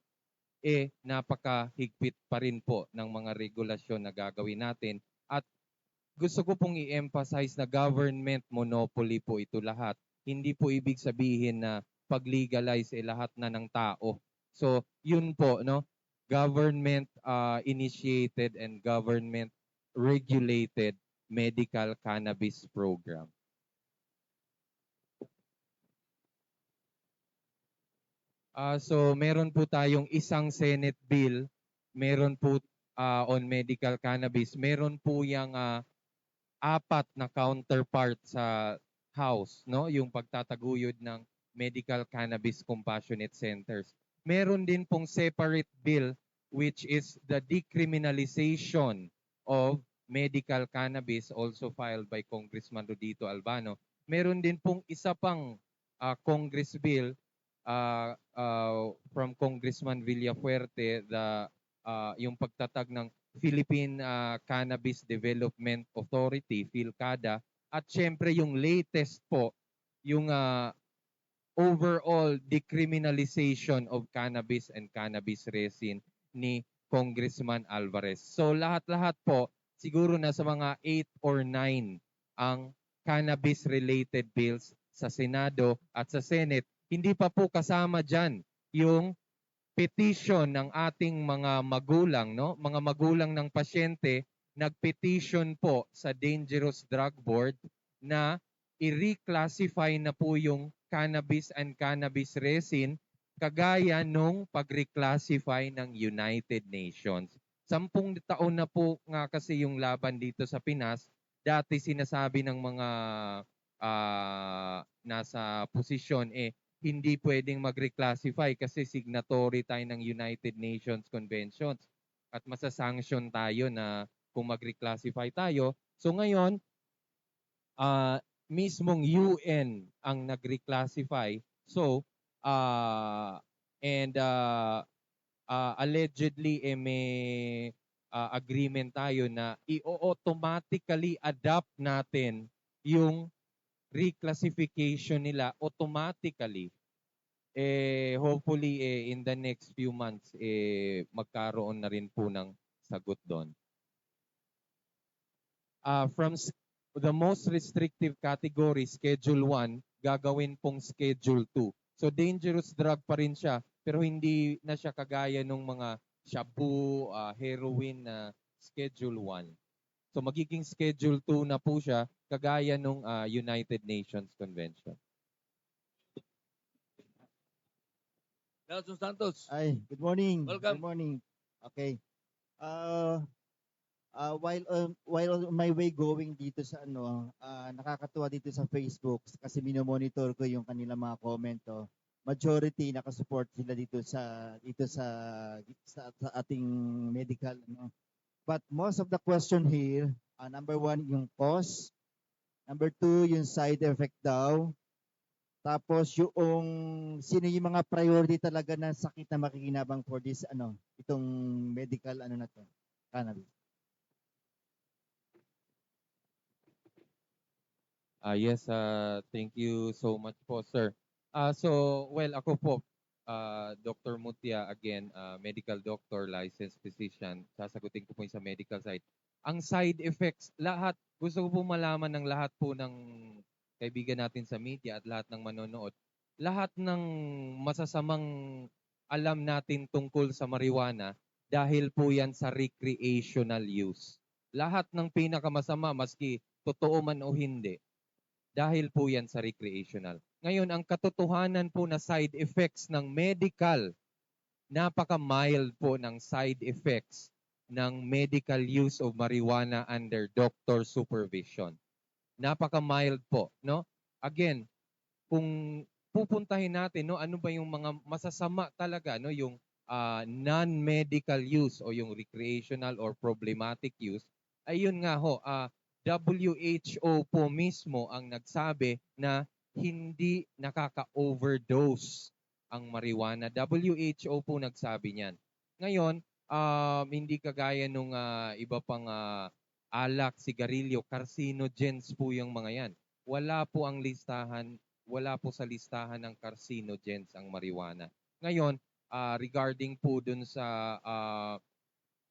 napakahigpit pa rin po ng mga regulasyon na gagawin natin. At gusto ko pong i-emphasize na government monopoly po ito lahat. Hindi po ibig sabihin na pag-legalize lahat na ng tao. So, yun po, no? Government initiated and government regulated medical cannabis program. So meron po tayong isang Senate bill, meron po on medical cannabis, meron po yung apat na counterpart sa House, no? Yung pagtataguyod ng medical cannabis compassionate centers. Meron din pong separate bill which is the decriminalization of medical cannabis, also filed by Congressman Rodito Albano. Meron din pong isa pang Congress bill from Congressman Villafuerte, yung pagtatag ng Philippine Cannabis Development Authority, PhilCADA, at syempre yung latest po, yung overall decriminalization of cannabis and cannabis resin ni Congressman Alvarez. So lahat-lahat po, siguro nasa mga 8 or 9 ang cannabis-related bills sa Senado at sa Senate. Hindi pa po kasama dyan yung petition ng ating mga magulang, no? Mga magulang ng pasyente, nag-petition po sa Dangerous Drug Board na i-reclassify na po yung cannabis and cannabis resin kagaya nung pag-reclassify ng United Nations. 10 taon na po nga kasi yung laban dito sa Pinas. Dati sinasabi ng mga nasa posisyon, hindi pwedeng mag-reclassify kasi signatory tayo ng United Nations Conventions at masasanction tayo na kung mag-reclassify tayo. So ngayon, mismong UN ang nag-reclassify. So, allegedly may agreement tayo na i-automatically adapt natin yung reclassification nila automatically. Hopefully in the next few months magkaroon na rin po ng sagot doon. From the most restrictive category, Schedule 1, gagawin pong Schedule 2. So dangerous drug pa rin siya, pero hindi na siya kagaya ng mga shabu, heroin na Schedule 1. So magiging Schedule 2 na po siya, kagaya ng United Nations Convention. Nelson Santos. Ay, good morning. Welcome. Good morning. Okay. While on my way going dito sa nakakatuwa dito sa Facebook kasi minomonitor ko yung kanilang mga comment. Majority nakasupport sila dito sa ating medical But most of the question here, number 1 yung cost, number 2 yung side effect daw. Tapos yung sino yung mga priority talaga na sakit na makikinabang for this itong medical na to, cannabis. Yes, thank you so much po, sir. So, well, ako po, Dr. Mutia, again, medical doctor, licensed physician, sasagutin ko po yung sa medical side. Ang side effects, lahat, gusto ko po malaman ng lahat po ng kaibigan natin sa media at lahat ng manonood, lahat ng masasamang alam natin tungkol sa marijuana dahil po yan sa recreational use. Lahat ng pinakamasama, maski totoo man o hindi, dahil po yan sa recreational. Ngayon, ang katotohanan po na side effects ng medical, napaka-mild po ng side effects ng medical use of marijuana under doctor supervision. Napaka-mild po, no? Again, kung pupuntahin natin, no, ano ba yung mga masasama talaga, no, yung non-medical use o yung recreational or problematic use, ayun nga ho, WHO po mismo ang nagsabi na hindi nakaka-overdose ang marijuana. WHO po nagsabi niyan. Ngayon, hindi kagaya nung iba pang alak, sigarilyo, carcinogens po yung mga yan. Wala po sa listahan ng carcinogens ang marijuana. Ngayon, regarding po dun sa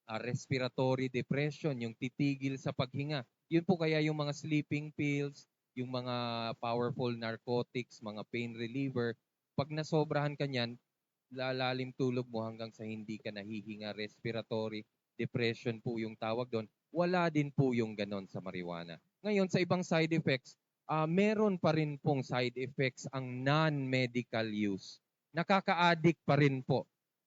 respiratory depression, yung titigil sa paghinga, yun po kaya yung mga sleeping pills, yung mga powerful narcotics, mga pain reliever, pag nasobrahan ka niyan, lalalim tulog mo hanggang sa hindi ka nahihinga, respiratory depression po yung tawag doon. Wala din po yung ganon sa marijuana. Ngayon, sa ibang side effects, meron pa rin pong side effects ang non-medical use. Nakaka-addict pa rin po.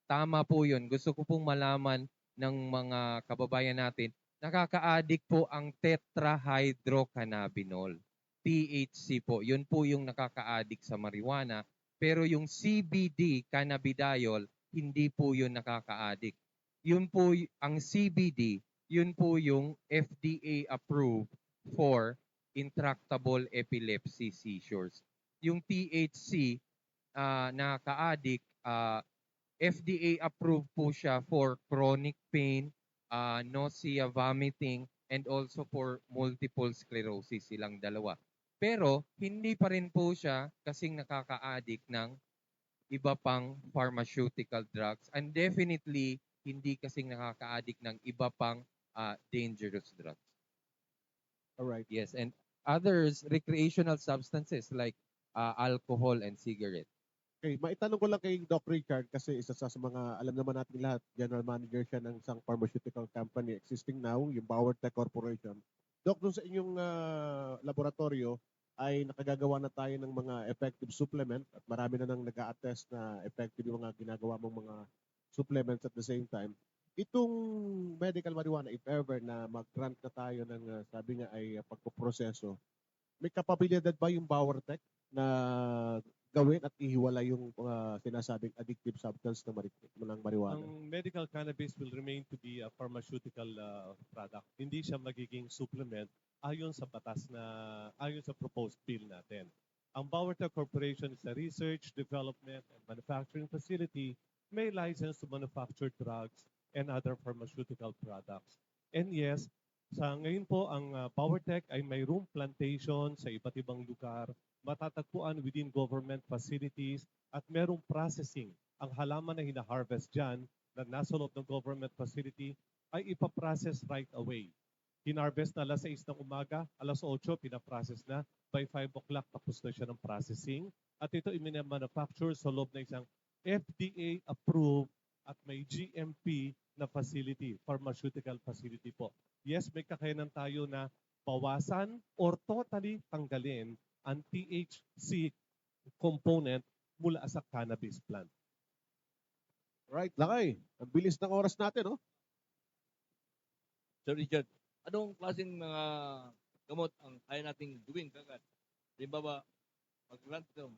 Tama po yun. Gusto ko pong malaman ng mga kababayan natin, nakaka-addict po ang tetrahydrocannabinol. THC po. Yun po yung nakaka-addict sa marijuana. Pero yung CBD, cannabidiol, hindi po yun nakaka-addict. Yun po, ang CBD, yun po yung FDA approved for intractable epilepsy seizures. Yung THC, nakaka-addict, FDA approved po siya for chronic pain, nausea, vomiting, and also for multiple sclerosis, silang dalawa. Pero hindi pa rin po siya kasing nakaka-addict ng iba pang pharmaceutical drugs, and definitely hindi kasing nakaka-addict ng iba pang dangerous drugs. All right. Yes, and others recreational substances like alcohol and cigarette. Okay, maitanong ko lang kay Doc Richard kasi isa sa mga alam naman natin lahat, general manager siya ng isang pharmaceutical company existing now, yung BauerTech Corporation. Doc, dun sa inyong laboratorio ay nakagagawa na tayo ng mga effective supplement at marami na nang nag-a-attest na effective yung mga ginagawa mong mga supplements at the same time. Itong medical marijuana, if ever na mag-grant na tayo ng sabi nga ay pagpoproseso, may kapabilidad ba yung BauerTech na gawin at ihiwala yung sinasabing addictive substance ng marijuana? Ang medical cannabis will remain to be a pharmaceutical product. Hindi siya magiging supplement ayon sa batas na ayon sa proposed bill natin. Ang BauerTech Corporation is a research, development, and manufacturing facility, may license to manufacture drugs and other pharmaceutical products. And yes, sa ngayon po ang BauerTech ay mayroong plantation sa iba't ibang lugar, matatagpuan within government facilities at merong processing. Ang halaman na hina-harvest dyan na nasa loob ng government facility ay ipaprocess right away. Hinarvest na alas 6 ng umaga, alas 8 pinaprocess na, by 5 o'clock tapos na siya ng processing. At ito i-manufacture sa loob ng isang FDA approved at may GMP na facility, pharmaceutical facility po. Yes, may kakayanan tayo na bawasan or totally tanggalin ang THC component mula sa cannabis plant. Right, Lakay. Ang bilis ng oras natin, no? Sir Richard, anong klaseng mga gamot ang kaya nating gawin kagad? Halimbawa, mag-grant ito,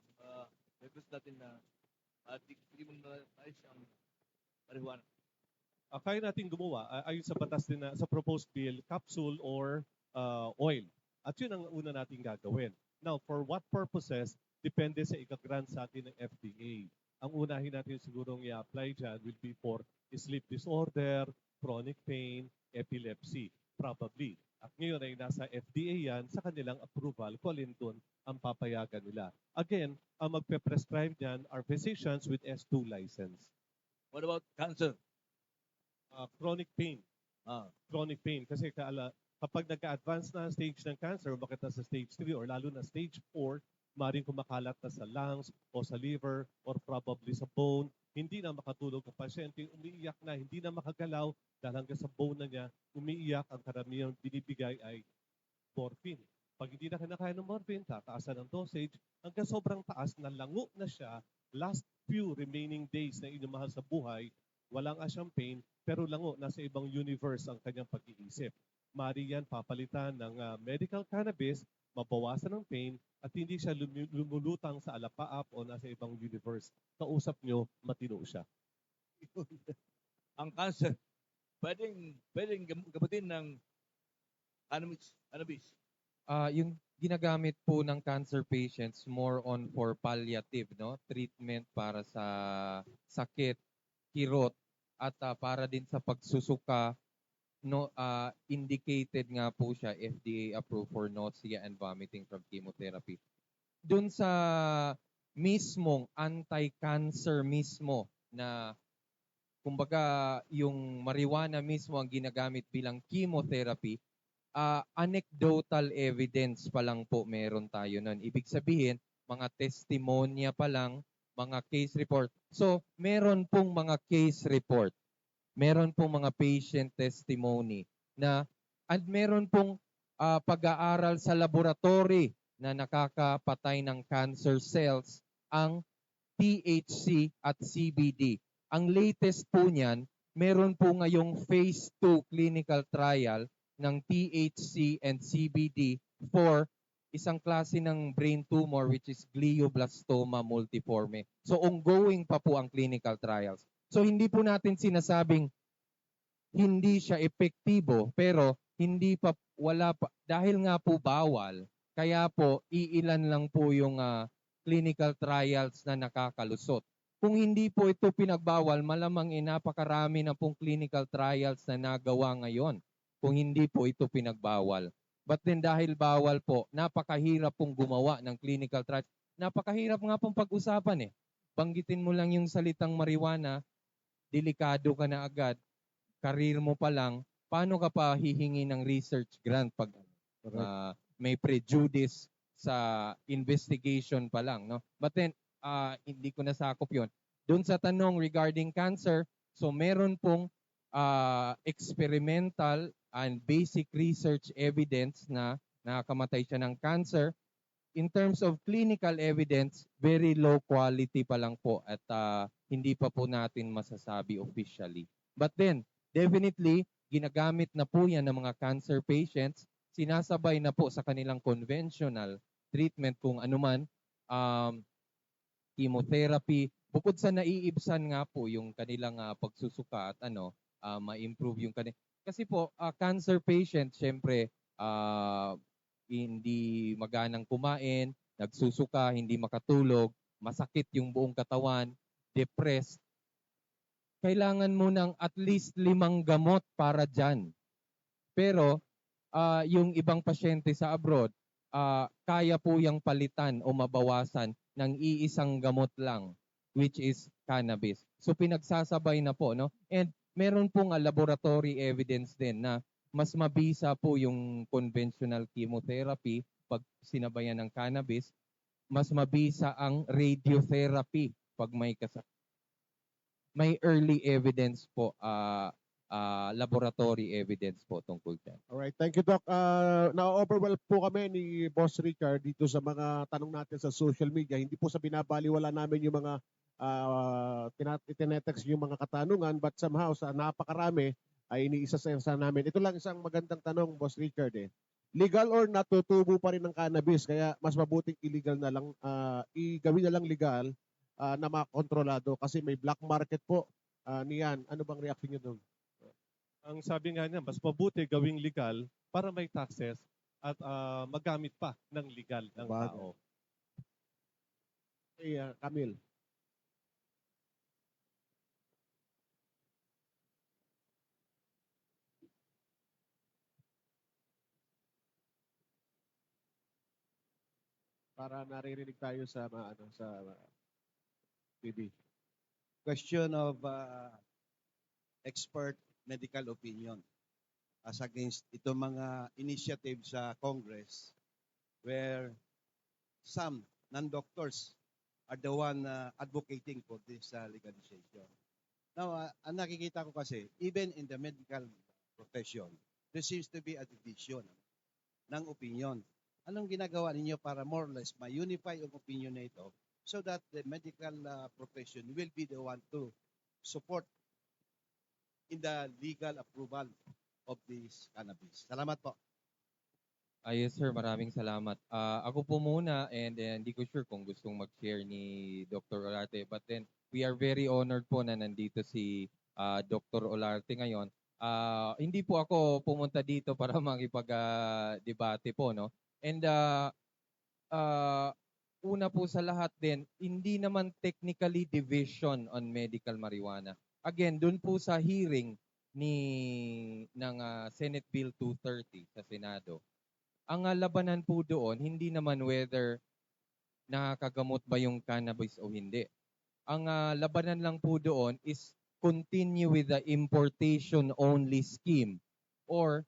request natin na criminalize ang marijuana. Kaya natin gumawa, ayon sa batas din na, sa proposed bill, capsule or oil. At yun ang una natin gagawin. Now, for what purposes, depende sa ikagrant sa atin ng FDA. Ang unahin natin sigurong i-apply dyan will be for sleep disorder, chronic pain, epilepsy, probably. At ngayon ay nasa FDA yan sa kanilang approval kung alin doon ang papayagan nila. Again, ang magpe-prescribe dyan are physicians with S2 license. What about cancer? Chronic pain. Ah, Chronic pain. Kasi kapag nagka-advance na ang stage ng cancer, bakit na sa stage 3 or lalo na stage 4, maring kumakalat na sa lungs o sa liver or probably sa bone, hindi na makatulog ang pasyente, umiiyak na, hindi na makagalaw dahil hanggang sa bone na niya, umiiyak, ang karamihan binibigay ay morphine. Pag hindi na kinakain ng morphine, tataasan ang dosage hanggang sobrang taas na lango na siya, last few remaining days na inyong mahal sa buhay, walang asyang pain, pero lango, nasa ibang universe ang kanyang pag-iisip. Mari yan papalitan ng medical cannabis, mabawasan ng pain, at hindi siya lumulutang sa alapaap o nasa ibang universe. Kausap nyo, matino siya. ang cancer, pwedeng gamutin ng cannabis. Yung ginagamit po ng cancer patients more on for palliative, no? Treatment para sa sakit, kirot, at para din sa pagsusuka, no, indicated nga po siya FDA approved for nausea and vomiting from chemotherapy. Doon sa mismong anti-cancer mismo na kumbaga yung marijuana mismo ang ginagamit bilang chemotherapy, anecdotal evidence pa lang po meron tayo nun. Ibig sabihin, mga testimonya pa lang, mga case report. So, meron pong mga case report. Meron pong mga patient testimony na at meron pong pag-aaral sa laboratory na nakakapatay ng cancer cells ang THC at CBD. Ang latest po niyan, meron po ngayong phase 2 clinical trial ng THC and CBD for isang klase ng brain tumor which is glioblastoma multiforme. So ongoing pa po ang clinical trials. So hindi po natin sinasabing hindi siya epektibo pero hindi pa wala pa dahil nga po bawal kaya po iilan lang po yung clinical trials na nakakalusot. Kung hindi po ito pinagbawal, malamang napakarami na pong clinical trials na nagawa ngayon kung hindi po ito pinagbawal. But then dahil bawal po, napakahirap pong gumawa ng clinical trials. Napakahirap nga pong pag-usapan eh. Banggitin mo lang yung salitang marijuana, delikado ka na agad, karir mo pa lang, paano ka pa hihingi ng research grant pag may prejudice sa investigation pa lang, no? But then hindi ko nasakop 'yon. Doon sa tanong regarding cancer, so meron pong experimental and basic research evidence na nakakamatay siya ng cancer. In terms of clinical evidence, very low quality pa lang po at hindi pa po natin masasabi officially. But then, definitely, ginagamit na po yan ng mga cancer patients, sinasabay na po sa kanilang conventional treatment kung anuman, chemotherapy, bukod sa naiibsan nga po yung kanilang pagsusuka at ma-improve yung kanilang. Kasi po, cancer patient, syempre, hindi maganang kumain, nagsusuka, hindi makatulog, masakit yung buong katawan, depressed. Kailangan mo ng at least 5 gamot para dyan. Pero, yung ibang pasyente sa abroad, kaya po yung palitan o mabawasan ng iisang gamot lang, which is cannabis. So, pinagsasabay na po, no? And meron pong laboratory evidence din na mas mabisa po yung conventional chemotherapy pag sinabayan ng cannabis, mas mabisa ang radiotherapy pag may may early evidence po, laboratory evidence po tungkol dyan. Alright, thank you Doc. Na-overwhelm po kami ni Boss Richard dito sa mga tanong natin sa social media. Hindi po sa binabaliwala namin yung mga tinetext yung mga katanungan, but somehow sa napakarami ay iniisa sa namin. Ito lang isang magandang tanong, Boss Richard eh. Legal or natutubo pa rin ng cannabis, kaya mas mabuting illegal na lang, igawin na lang legal na makontrolado kasi may black market po niyan. Ano bang reaction niyo doon? Ang sabi nga niya, mas mabuti gawing legal para may taxes at magamit pa ng legal ng tao. Hey, Camille. para naririnig tayo sa TV. Question of expert medical opinion as against itong mga initiatives sa Congress where some non-doctors are the one advocating for this legalization. Now, ang nakikita ko kasi, even in the medical profession, there seems to be a division ng opinion. Anong ginagawa ninyo para more or less ma-unify yung opinion na ito so that the medical profession will be the one to support in the legal approval of this cannabis? Salamat po. Yes sir, maraming salamat. Ako po muna and hindi ko sure kung gustong mag-share ni Dr. Olarte, but then we are very honored po na nandito si Dr. Olarte ngayon. Hindi po ako pumunta dito para makipag-debate po, no? And una po sa lahat din, hindi naman technically division on medical marijuana. Again, dun po sa hearing ng Senate Bill 230 sa Senado, ang labanan po doon, hindi naman whether nakakagamot ba yung cannabis o hindi. Ang labanan lang po doon is continue with the importation only scheme or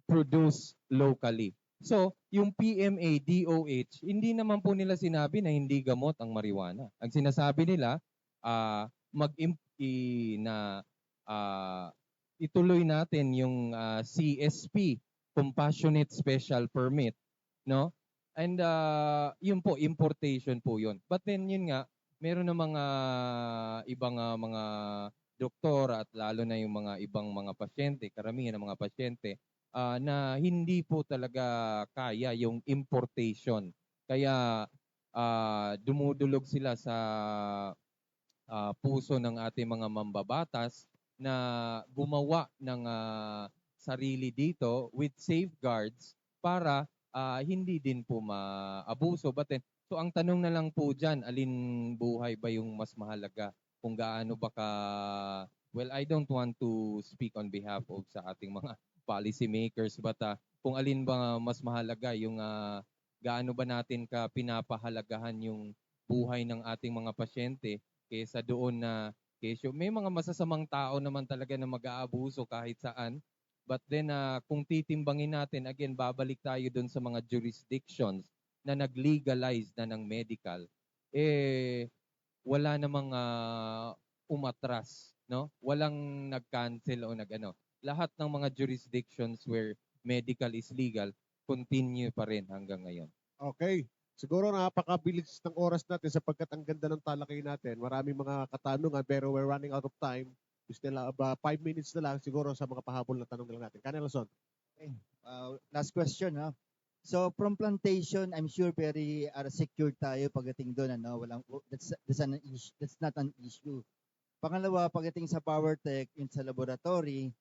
produce locally. So, yung PMA, DOH, hindi naman po nila sinabi na hindi gamot ang marijuana. Ang sinasabi nila, ituloy natin yung CSP, Compassionate Special Permit, no? And yun po, importation po yun. But then yun nga, meron na mga ibang mga doktor at lalo na yung mga ibang mga pasyente, karamihan ng mga pasyente, na hindi po talaga kaya yung importation. Kaya dumudulog sila sa puso ng ating mga mambabatas na gumawa ng sarili dito with safeguards para hindi din po maabuso. But then, so ang tanong na lang po dyan, alin buhay ba yung mas mahalaga? Kung gaano ba well, I don't want to speak on behalf of sa ating mga policy makers, but kung alin ba mas mahalaga, yung gaano ba natin ka pinapahalagahan yung buhay ng ating mga pasyente kaysa doon na kesyo. May mga masasamang tao naman talaga na mag-aabuso kahit saan. But then kung titimbangin natin, again, babalik tayo doon sa mga jurisdictions na nag-legalize na ng medical, wala namang umatras, no? Walang nag-cancel o nag-ano. Lahat ng mga jurisdictions where medical is legal, continue pa rin hanggang ngayon. Okay. Siguro napakabilis ng oras natin sapagkat ang ganda ng talakay natin. Maraming mga katanungan pero we're running out of time. Still 5 minutes na lang siguro sa mga pahabol na tanong lang natin. Canelson. Okay. Last question, no? So from plantation, I'm sure very secure tayo pagdating doon, ano? That's not an issue. Pangalawa, pagdating sa power tech, yung sa laboratory,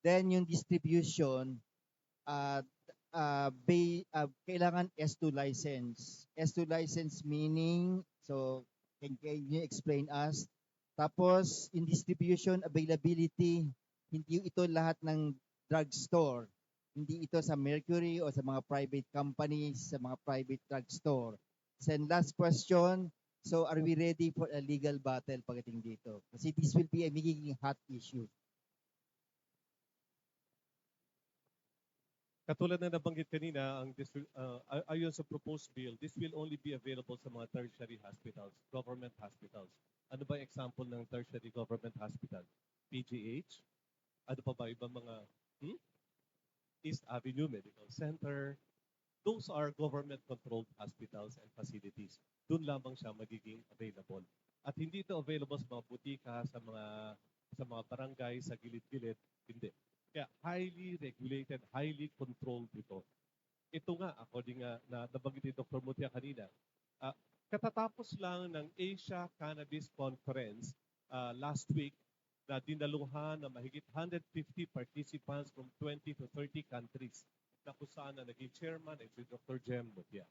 then yung distribution, kailangan S2 license. S2 license meaning, so can you explain us? Tapos, in distribution availability, hindi ito lahat ng drugstore. Hindi ito sa Mercury o sa mga private companies, sa mga private drugstore. Then last question, so are we ready for a legal battle pagdating dito? Kasi this will be a magiging hot issue. Katulad na nabanggit kanina, ayon sa proposed bill, this will only be available sa mga tertiary hospitals, government hospitals. Ano ba yung example ng tertiary government hospital? PGH? Ano pa ba ibang mga East Avenue Medical Center? Those are government-controlled hospitals and facilities. Doon lamang siya magiging available. At hindi ito available sa mga butika, sa mga barangay, sa gilid-gilid. Hindi. Kaya highly regulated, highly controlled ito. Ito nga, according na nabanggit ni Dr. Mutia kanina, katatapos lang ng Asia Cannabis Conference last week na dinaluhan na mahigit 150 participants from 20 to 30 countries na kung saan na naging chairman ay si Dr. Jem Mutia.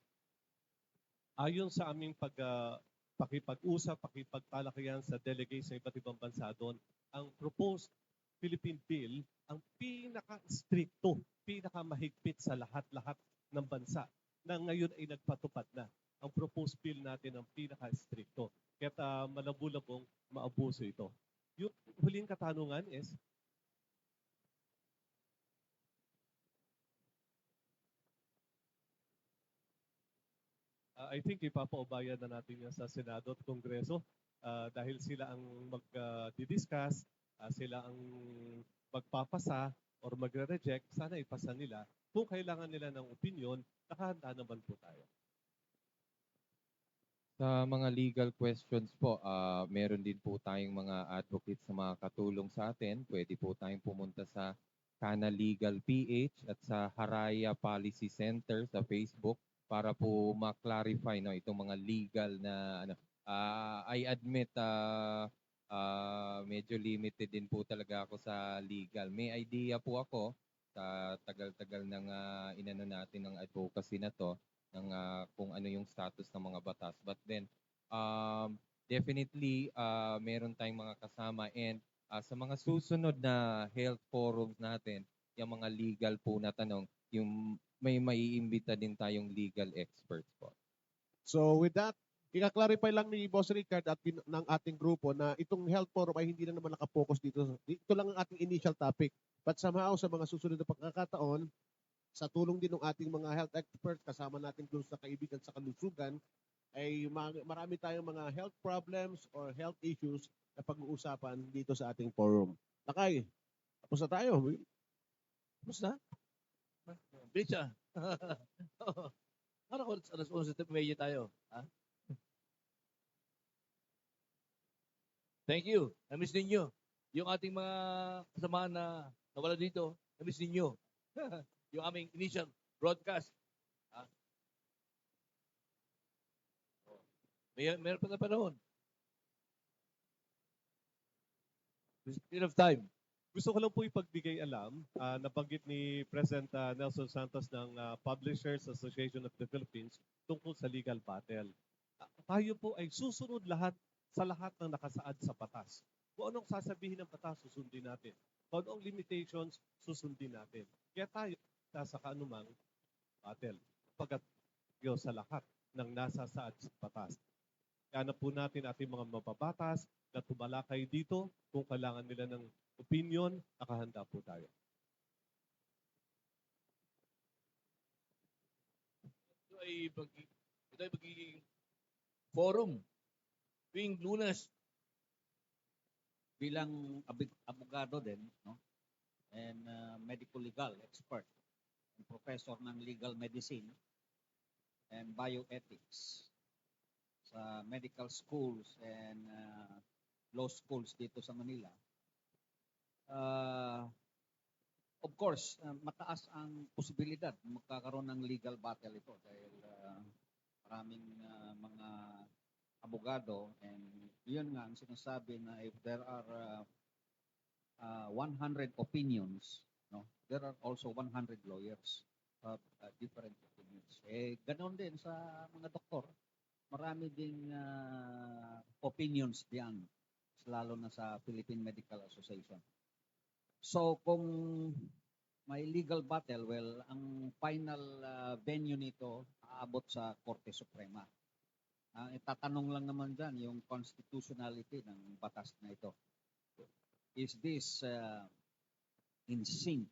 Ayon sa aming pakipag-usap, pakipagtalakayan sa delegates ng iba't ibang bansa doon, ang proposed Philippine Bill ang pinaka-stricto, pinaka-mahigpit sa lahat-lahat ng bansa na ngayon ay nagpatupad na. ang proposed bill natin ang pinaka-stricto. Kaya malabo-labong maabuso ito. Yung huling katanungan is, I think ipapaubayan na natin yan sa Senado at Kongreso dahil sila ang mag-discuss, sila ang magpapasa or magre-reject, sana ipasa nila. Kung kailangan nila ng opinion, nakahanda naman po tayo. Sa mga legal questions po, meron din po tayong mga advocates na makakatulong sa atin. Pwede po tayong pumunta sa Kana Legal PH at sa Haraya Policy Center sa Facebook para po ma-clarify no, itong mga legal na ano. I admit medyo limited din po talaga ako sa legal. May idea po ako sa tagal-tagal ng inano natin ng advocacy na to ng kung ano yung status ng mga batas. But then, definitely, meron tayong mga kasama and sa mga susunod na health forums natin, yung mga legal po na tanong, yung may maiimbita din tayong legal experts po. So with that, ika-clarify lang ni Boss Ricard at ng ating grupo na itong health forum ay hindi lang naman nakapokus dito. Ito lang ang ating initial topic. But somehow sa mga susunod na pagkakataon, sa tulong din ng ating mga health experts, kasama natin doon sa kaibigan sa kalusugan, ay marami tayong mga health problems or health issues na pag-uusapan dito sa ating forum. Lakay, tapos na tayo. Tapos na? Bilis ah. Ano ko, alas 11:30 tayo. Ha? Thank you. Na-miss ninyo. Yung ating mga kasamahan na nawala dito, na-miss ninyo. Yung aming initial broadcast. Ha? Meron pa na panahon. Still of time. Gusto ko lang po ipagbigay alam, nabanggit ni President Nelson Santos ng Publishers Association of the Philippines tungkol sa legal battle. Tayo po ay susunod lahat sa lahat ng nakasaad sa batas. Kung anong sasabihin ng batas, susundin natin. Kung anong limitations, susundin natin. Kaya tayo nasa kaanumang battle. Pagkat sa lahat ng nasa saad sa batas. Kaya na po natin ating mga mababatas na tumalakay dito kung kailangan nila ng opinion, nakahanda po tayo. Ito ay magiging forum tuwing Lunes. Bilang abogado din, no? And medical legal expert and professor ng legal medicine and bioethics sa medical schools and law schools dito sa Manila. Of course, mataas ang posibilidad na magkakaroon ng legal battle ito dahil maraming mga abogado and yun nga ang sinasabi na if there are 100 opinions, no, there are also 100 lawyers of different opinions. Ganon din sa mga doktor. Marami ding opinions diyan, lalo na sa Philippine Medical Association. So kung may legal battle, well, ang final venue nito aabot sa Korte Suprema. Itatanong lang naman dyan yung constitutionality ng batas na ito. Is this in sync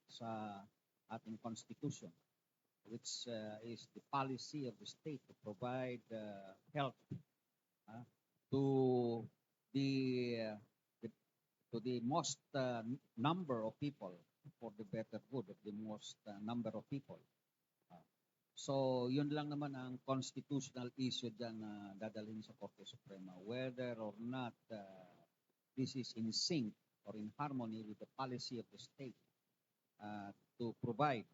sa ating constitution, which is the policy of the state to provide help to the most number of people, for the better good of the most number of people. So, yun lang naman ang constitutional issue dyan na dadalhin sa Korte Suprema. Whether or not this is in sync or in harmony with the policy of the state to provide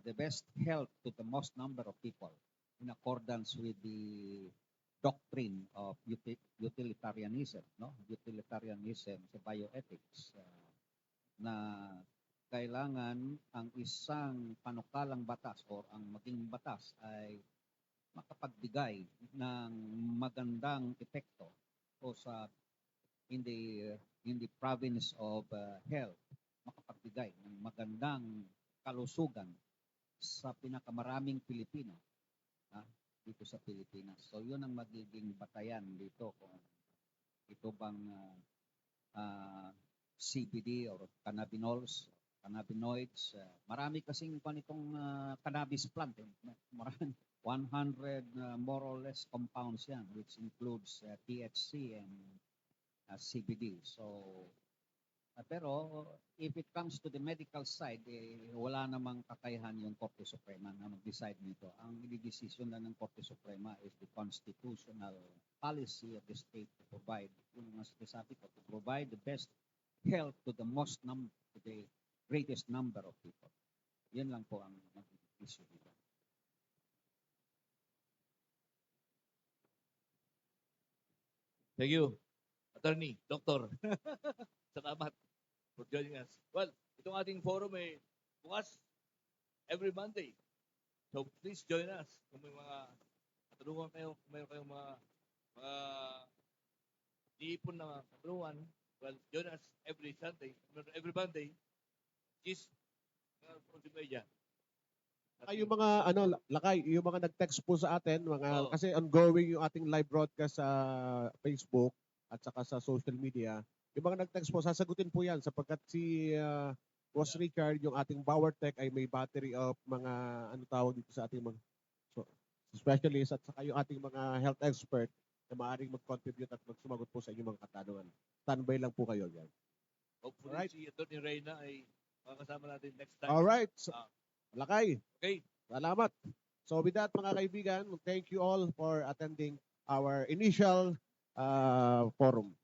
the best help to the most number of people in accordance with the doctrine of utilitarianism, no? Utilitarianism sa bioethics na kailangan ang isang panukalang batas o ang maging batas ay makapagbigay ng magandang epekto o sa in the province of health, makapagbigay ng magandang kalusugan sa pinakamaraming Pilipino. dito sa Pilipinas. So yun ang magiging batayan dito kung ito bang CBD or cannabinoids. Marami kasing itong cannabis plant. Marami, 100 more or less compounds yan, which includes THC and CBD. So, pero if it comes to the medical side, wala namang kakayahan yung Korte Suprema na mag-decide nito. Ang i-decision na ng Korte Suprema is the constitutional policy of the state to provide, yung mga sinasabi ko, to provide the best health to the greatest number of people. Yan lang po ang issue dito. Thank you, Attorney, Doctor. Salamat for joining us. Well, itong ating forum bukas every Monday. So please join us. Kung may mga katanungan kayo, kung mayroon kayong mga iipon na katanungan, well, join us every Sunday, every Monday. Is media. Yung mga Lakay, yung mga nag-text po sa atin, Oo. kasi ongoing yung ating live broadcast sa Facebook at saka sa social media. Yung mga nag-text po, sasagutin po yan sapagkat si Boss Richard, yung ating power tech ay may battery of mga tawag dito sa ating mga specialist at saka yung ating mga health expert na maaaring mag-contribute at magsumagot po sa inyong mga katanungan. Standby lang po kayo yan. Hopefully Alright. si Attorney Reyna ay makakasama natin next time. Alright. Ah. Lakay. Okay. Salamat. So with that, mga kaibigan, thank you all for attending our initial forum.